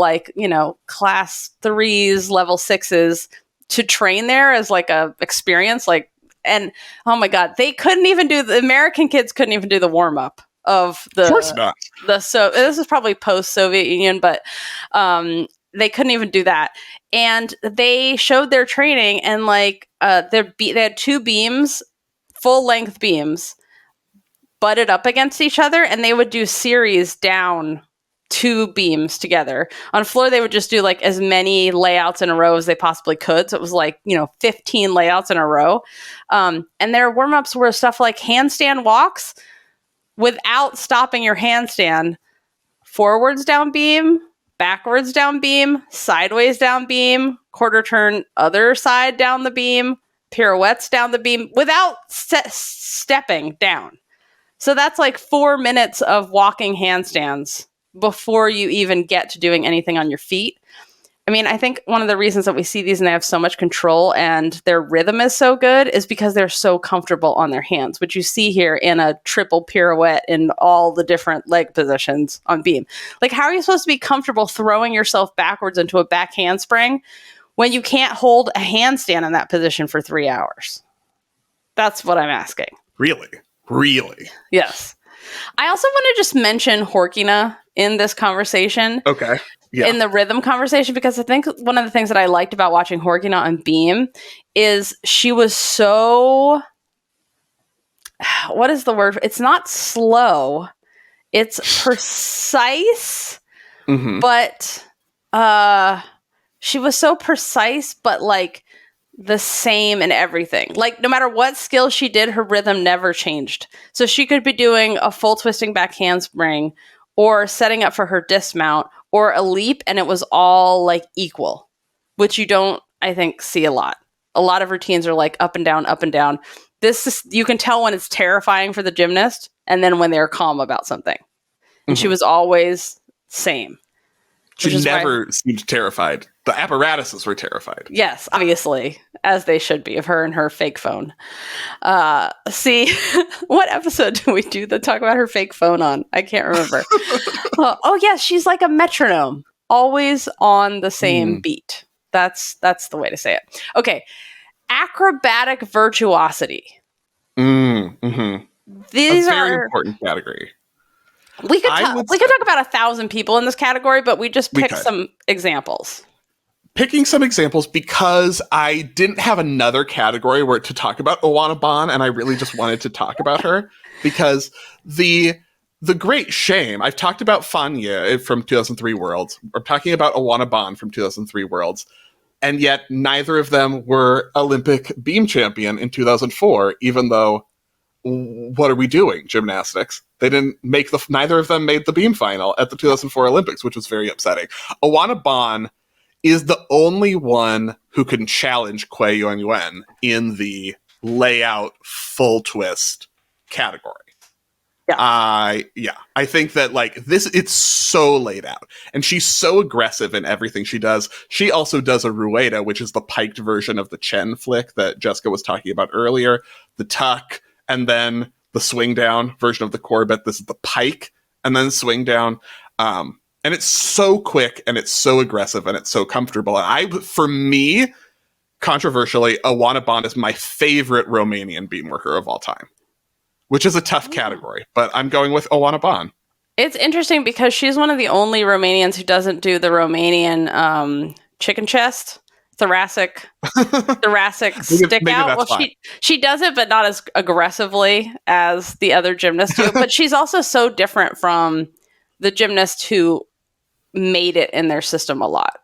class 3s, level 6s to train there as like a experience, and oh my God, they couldn't even the American kids couldn't even do the warm up of the. Of course not. So this is probably post Soviet Union, but they couldn't even do that. And they showed their training, and they had 2 beams, full length beams, butted up against each other, and they would do series down 2 beams together. On floor, they would just do as many layouts in a row as they possibly could. So it was 15 layouts in a row. And their warm-ups were stuff like handstand walks without stopping your handstand. Forwards down beam, backwards down beam, sideways down beam, quarter turn other side down the beam, pirouettes down the beam without stepping down. So that's 4 minutes of walking handstands before you even get to doing anything on your feet. I mean, I think one of the reasons that we see these and they have so much control and their rhythm is so good is because they're so comfortable on their hands, which you see here in a triple pirouette in all the different leg positions on beam. How are you supposed to be comfortable throwing yourself backwards into a back handspring when you can't hold a handstand in that position for 3 hours? That's what I'm asking. Really? Yes. I also want to just mention Horkina in this conversation. Okay. Yeah. In the rhythm conversation, because I think one of the things that I liked about watching Horkina on beam is she was so, what is the word? It's not slow. It's precise, but she was so precise, but the same in everything. No matter what skill she did, her rhythm never changed. So she could be doing a full twisting back handspring or setting up for her dismount or a leap, and it was all equal, which you don't, I think, see a lot. A lot of routines are up and down, up and down. This is, you can tell when it's terrifying for the gymnast and then when they're calm about something. And she was always same. She never seemed terrified. The apparatuses were terrified. Yes, obviously, as they should be, of her and her fake phone. See, what episode do we do that talk about her fake phone on? I can't remember. Oh, yes, she's like a metronome, always on the same beat. That's the way to say it. Okay, acrobatic virtuosity. These are very important category. We could talk about 1,000 people in this category, but we just picked some examples. Picking some examples because I didn't have another category where to talk about Oana Bon, and I really just wanted to talk about her because the great shame. I've talked about Fanya from 2003 Worlds. I'm talking about Oana Bon from 2003 Worlds, and yet neither of them were Olympic beam champion in 2004. Even though, what are we doing, gymnastics? They didn't make neither of them made the beam final at the 2004 Olympics, which was very upsetting. Oana Bon is the only one who can challenge Kui Yuanyuan in the layout full twist category. Yeah. I think that it's so laid out, and she's so aggressive in everything she does. She also does a rueda, which is the piked version of the Chen flick that Jessica was talking about earlier, the tuck, and then the swing down version of the Corbett. This is the pike and then swing down. And it's so quick and it's so aggressive and it's so comfortable. And for me, controversially, Oana Bon is my favorite Romanian beam worker of all time, which is a tough category, but I'm going with Oana Bon. It's interesting because she's one of the only Romanians who doesn't do the Romanian chicken chest, thoracic stick out. Well, she does it, but not as aggressively as the other gymnasts do. But she's also so different from the gymnast who made it in their system a lot.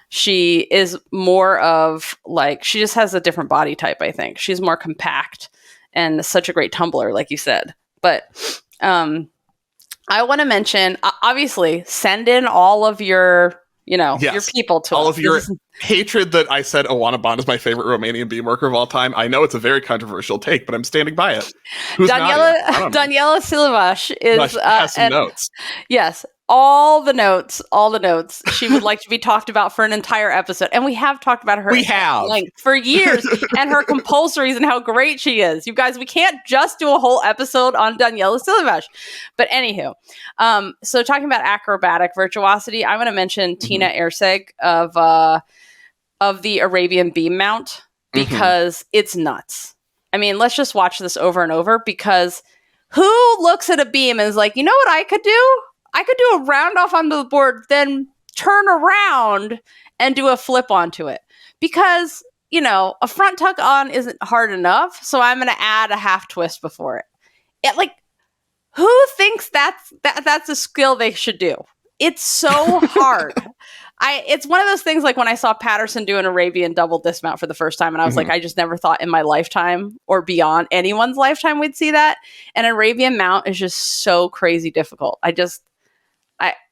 She is more of she just has a different body type, I think. She's more compact and such a great tumbler, like you said. But I want to mention, obviously, send in all of your your people to all us. of your hatred that I said Oana Bond is my favorite Romanian beam worker of all time. I know it's a very controversial take, but I'm standing by it. Who's Daniela Silvash has some notes. Yes. All the notes she would like to be talked about for an entire episode. And we have talked about her for years and her compulsories and how great she is. You guys, we can't just do a whole episode on Daniela Silvash. But anywho, so talking about acrobatic virtuosity, I want to mention Tina Erseg of the Arabian beam mount because it's nuts. I mean, let's just watch this over and over, because who looks at a beam and is like, you know what I could do? I could do a round off onto the board, then turn around and do a flip onto it. Because, a front tuck on isn't hard enough, so I'm going to add a half twist before it. Who thinks that's a skill they should do? It's so hard. It's one of those things, like when I saw Patterson do an Arabian double dismount for the first time, and I was like, I just never thought in my lifetime or beyond anyone's lifetime we'd see that. An Arabian mount is just so crazy difficult.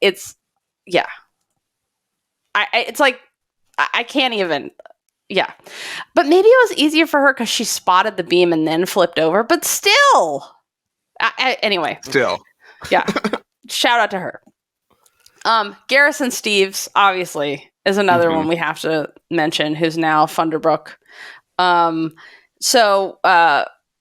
It's like, I can't even, But maybe it was easier for her because she spotted the beam and then flipped over, but still. Anyway. Still. Yeah. Shout out to her. Garrison Steves, obviously, is another one we have to mention, who's now Funderbrook.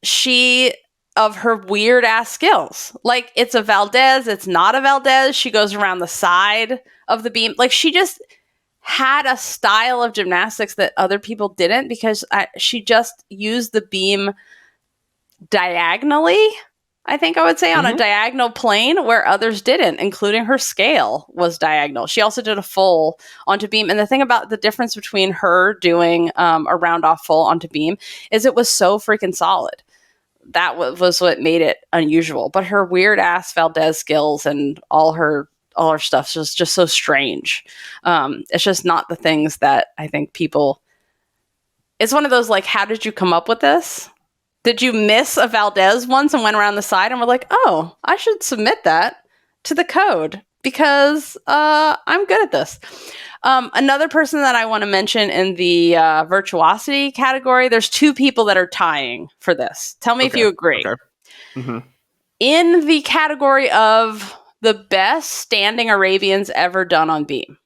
She, of her weird ass skills, like it's a Valdez, it's not a Valdez. She goes around the side of the beam. Like, she just had a style of gymnastics that other people didn't, because she just used the beam diagonally. I think I would say on a diagonal plane where others didn't, including her scale was diagonal. She also did a full onto beam. And the thing about the difference between her doing a round off full onto beam is it was so freaking solid. That was what made it unusual. But her weird ass Valdez skills and all her stuff was just so strange. It's just not the things that I think people. It's one of those, like, how did you come up with this? Did you miss a Valdez once and went around the side and were like, oh, I should submit that to the code because I'm good at this. Another person that I want to mention in the virtuosity category, there's two people that are tying for this. Tell me if you agree. Okay. In the category of the best standing Arabians ever done on beam.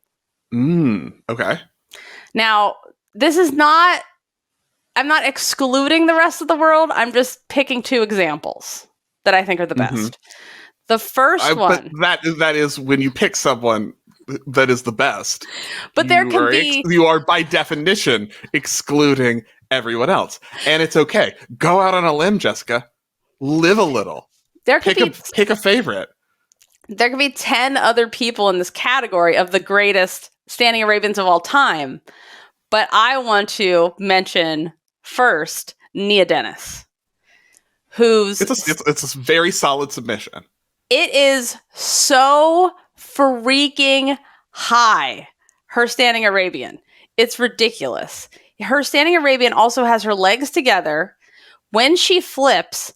Okay. Now, this is not... I'm not excluding the rest of the world. I'm just picking two examples that I think are the best. The first one. But that is when you pick someone that is the best. But there can be. You are by definition excluding everyone else. And it's okay. Go out on a limb, Jessica. Live a little. Pick a favorite. There could be 10 other people in this category of the greatest standing Arabians of all time. But I want to mention first Nia Dennis, who's it's a very solid submission. It is so freaking high. Her standing Arabian, it's ridiculous. Her standing Arabian also has her legs together. When she flips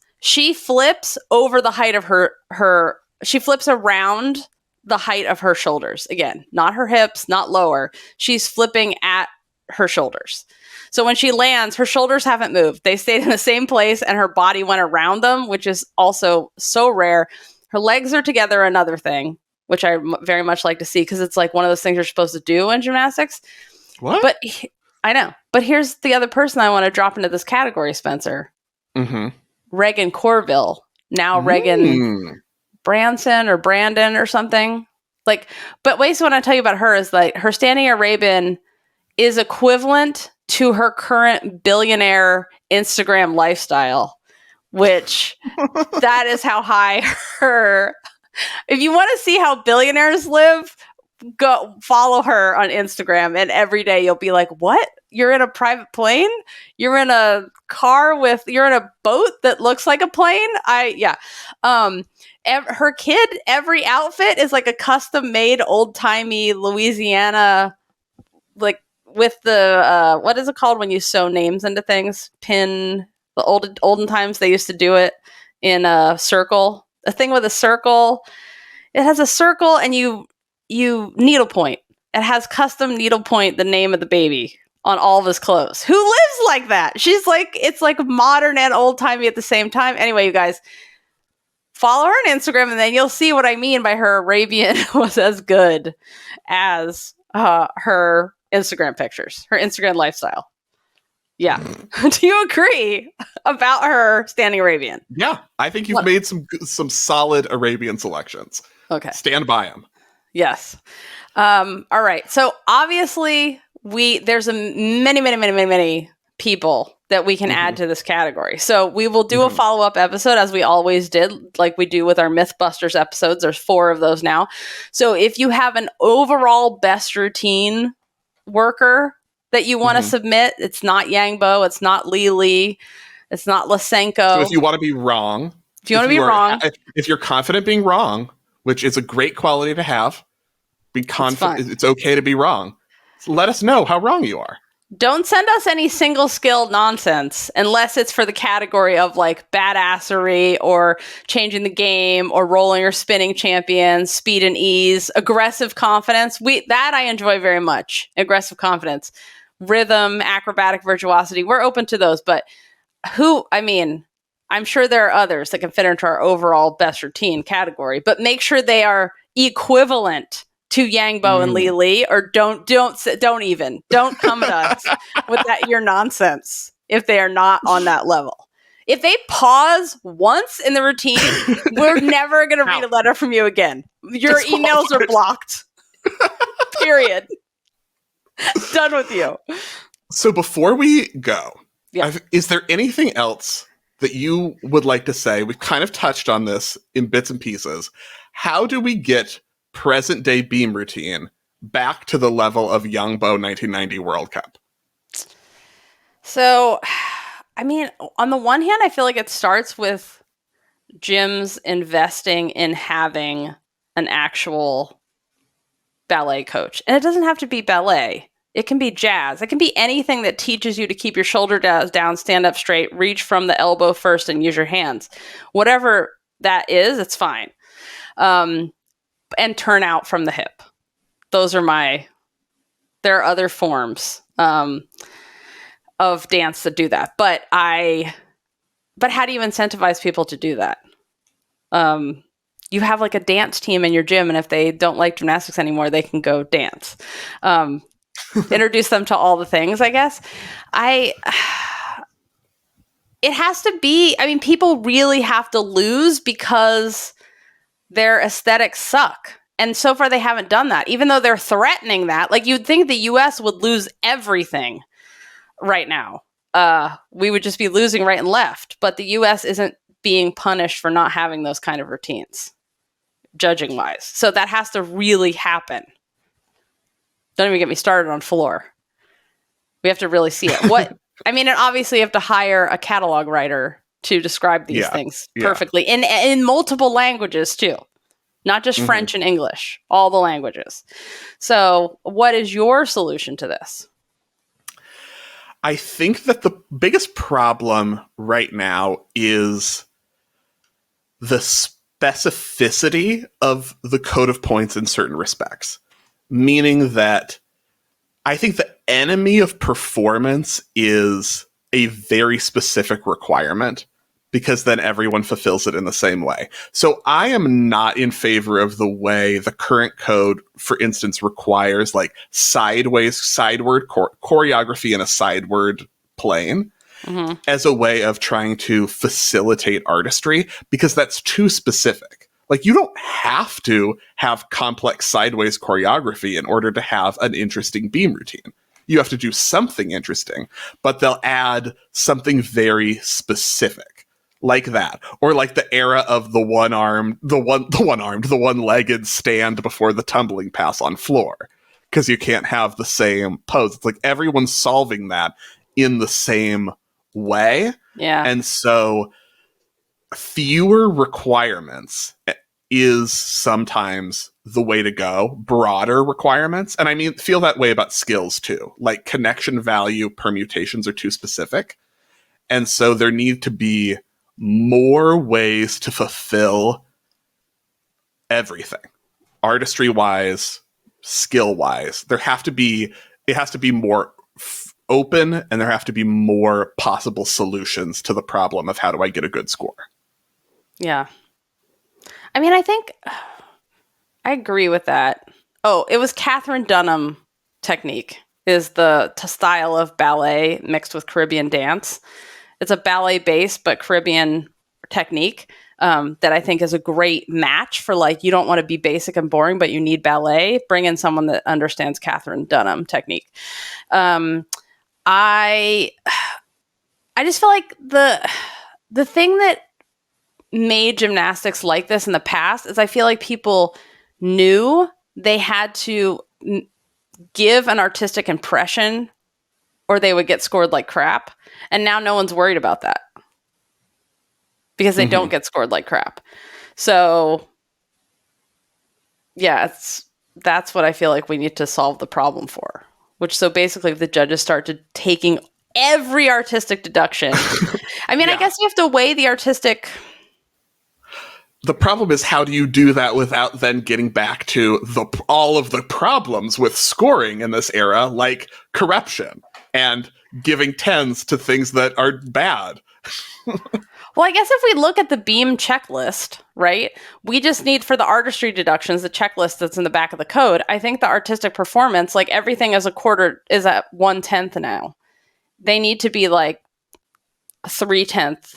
over the height of her. She flips around the height of her shoulders. Again, not her hips, not lower. She's flipping at her shoulders. So when she lands, her shoulders haven't moved. They stayed in the same place and her body went around them, which is also so rare. Her legs are together, another thing, which I very much like to see because it's like one of those things you're supposed to do in gymnastics. What? But I know. But here's the other person I want to drop into this category, Spencer. Regan Corville. Now Regan Branson or Brandon or something. Like, but wait, so what I tell you about her is like her standing Arabian is equivalent to her current billionaire Instagram lifestyle, which that is how high her. If you want to see how billionaires live, go follow her on Instagram, and every day you'll be like, what? You're in a private plane? You're in a car you're in a boat that looks like a plane? Her kid, every outfit is like a custom made old timey Louisiana, like with the, what is it called when you sew names into things? Pin, the olden times they used to do it in a circle, a thing with a circle. It has a circle and you needlepoint and has custom needlepoint the name of the baby on all of his clothes. Who lives like that? She's like, it's like modern and old timey at the same time. Anyway, you guys, follow her on Instagram, and then you'll see what I mean by her Arabian was as good as her Instagram pictures, her Instagram lifestyle. Yeah. Do you agree about her standing Arabian? Yeah, I think you've made some solid Arabian selections. Okay. Stand by them. Yes. All right. So obviously there's many people that we can add to this category. So we will do a follow-up episode as we always did, like we do with our Mythbusters episodes. There's 4 of those now. So if you have an overall best routine worker that you want to submit, it's not Yangbo, it's not Li, it's not Lysenko. So if you want to be wrong, if you're confident being wrong, which is a great quality to have, be confident. It's okay to be wrong. So let us know how wrong you are. Don't send us any single skill nonsense unless it's for the category of like badassery or changing the game or rolling or spinning champions, speed and ease, aggressive confidence. That I enjoy very much. Aggressive confidence, rhythm, acrobatic virtuosity. We're open to those, but I'm sure there are others that can fit into our overall best routine category, but make sure they are equivalent to Yangbo and Li, or don't come at us with that your nonsense if they are not on that level. If they pause once in the routine, we're never going to read a letter from you again. Your emails are blocked. Period. Done with you. So before we go, is there anything else that you would like to say? We've kind of touched on this in bits and pieces. How do we get present day beam routine back to the level of Yangbo 1990 World Cup? So, on the one hand, I feel like it starts with gyms investing in having an actual ballet coach. And it doesn't have to be ballet. It can be jazz. It can be anything that teaches you to keep your shoulder down, stand up straight, reach from the elbow first, and use your hands. Whatever that is, it's fine. And turn out from the hip. There are other forms of dance that do that. But how do you incentivize people to do that? You have like a dance team in your gym, and if they don't like gymnastics anymore, they can go dance. Introduce them to all the things, I guess. It has to be, people really have to lose because their aesthetics suck. And so far they haven't done that, even though they're threatening that. Like, you'd think the US would lose everything right now. We would just be losing right and left. But the US isn't being punished for not having those kind of routines, judging wise. So that has to really happen. Don't even get me started on floor. We have to really see it. And obviously you have to hire a catalog writer to describe these things perfectly in multiple languages too, not just French and English, all the languages. So what is your solution to this? I think that the biggest problem right now is the specificity of the code of points in certain respects, meaning that I think the enemy of performance is a very specific requirement, because then everyone fulfills it in the same way. So I am not in favor of the way the current code, for instance, requires like sideward choreography in a sideward plane as a way of trying to facilitate artistry, because that's too specific. Like, you don't have to have complex sideways choreography in order to have an interesting beam routine. You have to do something interesting, but they'll add something very specific, like that, or like the era of the one-legged stand before the tumbling pass on floor, because you can't have the same pose. It's like everyone's solving that in the same way, and so fewer requirements is sometimes the way to go. Broader requirements, and feel that way about skills too. Like, connection value permutations are too specific, and so there need to be more ways to fulfill everything, artistry wise, skill-wise. It has to be more open, and there have to be more possible solutions to the problem of how do I get a good score. Yeah. I mean, I think I agree with that. Oh, it was Katherine Dunham technique is the style of ballet mixed with Caribbean dance. It's a ballet base, but Caribbean technique that I think is a great match for, like, you don't want to be basic and boring, but you need ballet. Bring in someone that understands Katherine Dunham technique. I just feel like the thing that made gymnastics like this in the past is I feel like people knew they had to give an artistic impression or they would get scored like crap. And now no one's worried about that because they don't get scored like crap. So yeah, that's what I feel like we need to solve the problem for. Which, so basically, if the judges start taking every artistic deduction, I mean, I guess you have to weigh the artistic. The problem is, how do you do that without then getting back to all of the problems with scoring in this era, like corruption and giving 10s to things that are bad? Well, I guess if we look at the beam checklist, right, we just need for the artistry deductions, the checklist that's in the back of the code. I think the artistic performance, like everything as a quarter, is at 1/10 now. They need to be like 3/10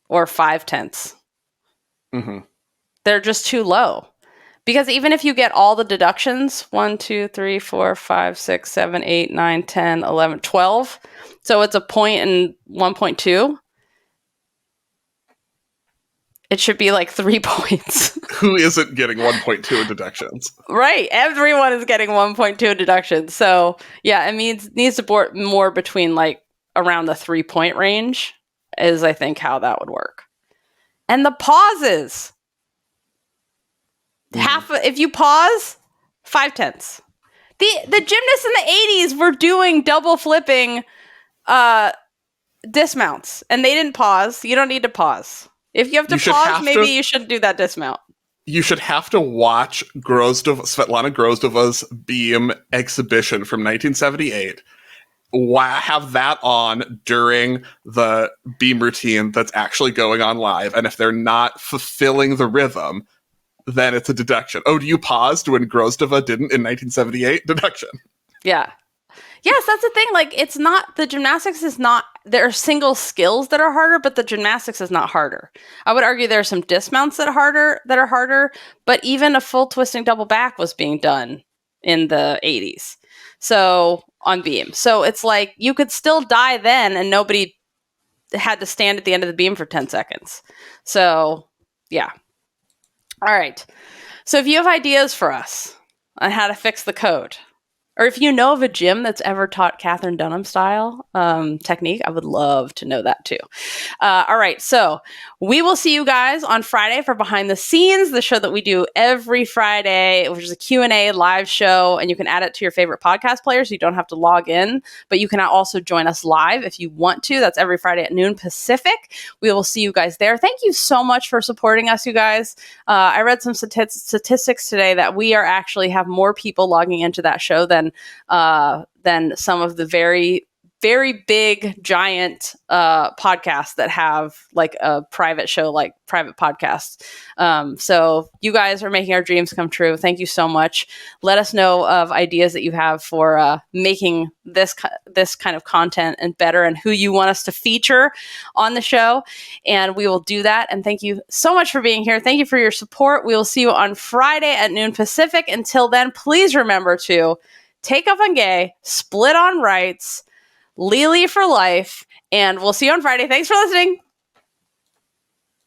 or 5/10. They're just too low. Because even if you get all the deductions, 1, 2, 3, 4, 5, 6, 7, 8, 9, 10, 11, 12. So it's a point and 1.2. It should be like 3 points. Who isn't getting 1.2 in deductions? Right. Everyone is getting 1.2 in deductions. So yeah, it needs to be more between like around the 3-point range is, I think, how that would work. And the pauses. If you pause, 5/10. The gymnasts in the 80s were doing double flipping dismounts and they didn't pause. You don't need to pause. If you have to pause, maybe you shouldn't do that dismount. You should have to watch Svetlana Grozdova's beam exhibition from 1978. Have that on during the beam routine that's actually going on live. And if they're not fulfilling the rhythm, then it's a deduction. Oh, do you pause when Grozdova didn't in 1978? Deduction. Yeah. Yes, that's the thing. Like, it's not, the gymnastics is not, there are single skills that are harder, but the gymnastics is not harder. I would argue there are some dismounts that are harder, but even a full twisting double back was being done in the 80s. So, on beam. So, it's like, you could still die then and nobody had to stand at the end of the beam for 10 seconds. So, yeah. All right. So, if you have ideas for us on how to fix the code, or if you know of a gym that's ever taught Katherine Dunham style technique, I would love to know that too. All right, so we will see you guys on Friday for Behind the Scenes, the show that we do every Friday, which is a Q&A live show, and you can add it to your favorite podcast player so you don't have to log in, but you can also join us live if you want to. That's every Friday at noon Pacific. We will see you guys there. Thank you so much for supporting us, you guys. I read some statistics today that we are actually have more people logging into that show than some of the very, very big, giant podcasts that have like a private show, like private podcasts. So you guys are making our dreams come true. Thank you so much. Let us know of ideas that you have for making this kind of content and better, and who you want us to feature on the show. And we will do that. And thank you so much for being here. Thank you for your support. We will see you on Friday at noon Pacific. Until then, please remember to take off on gay, split on rights, Lily for life, and we'll see you on Friday. Thanks for listening.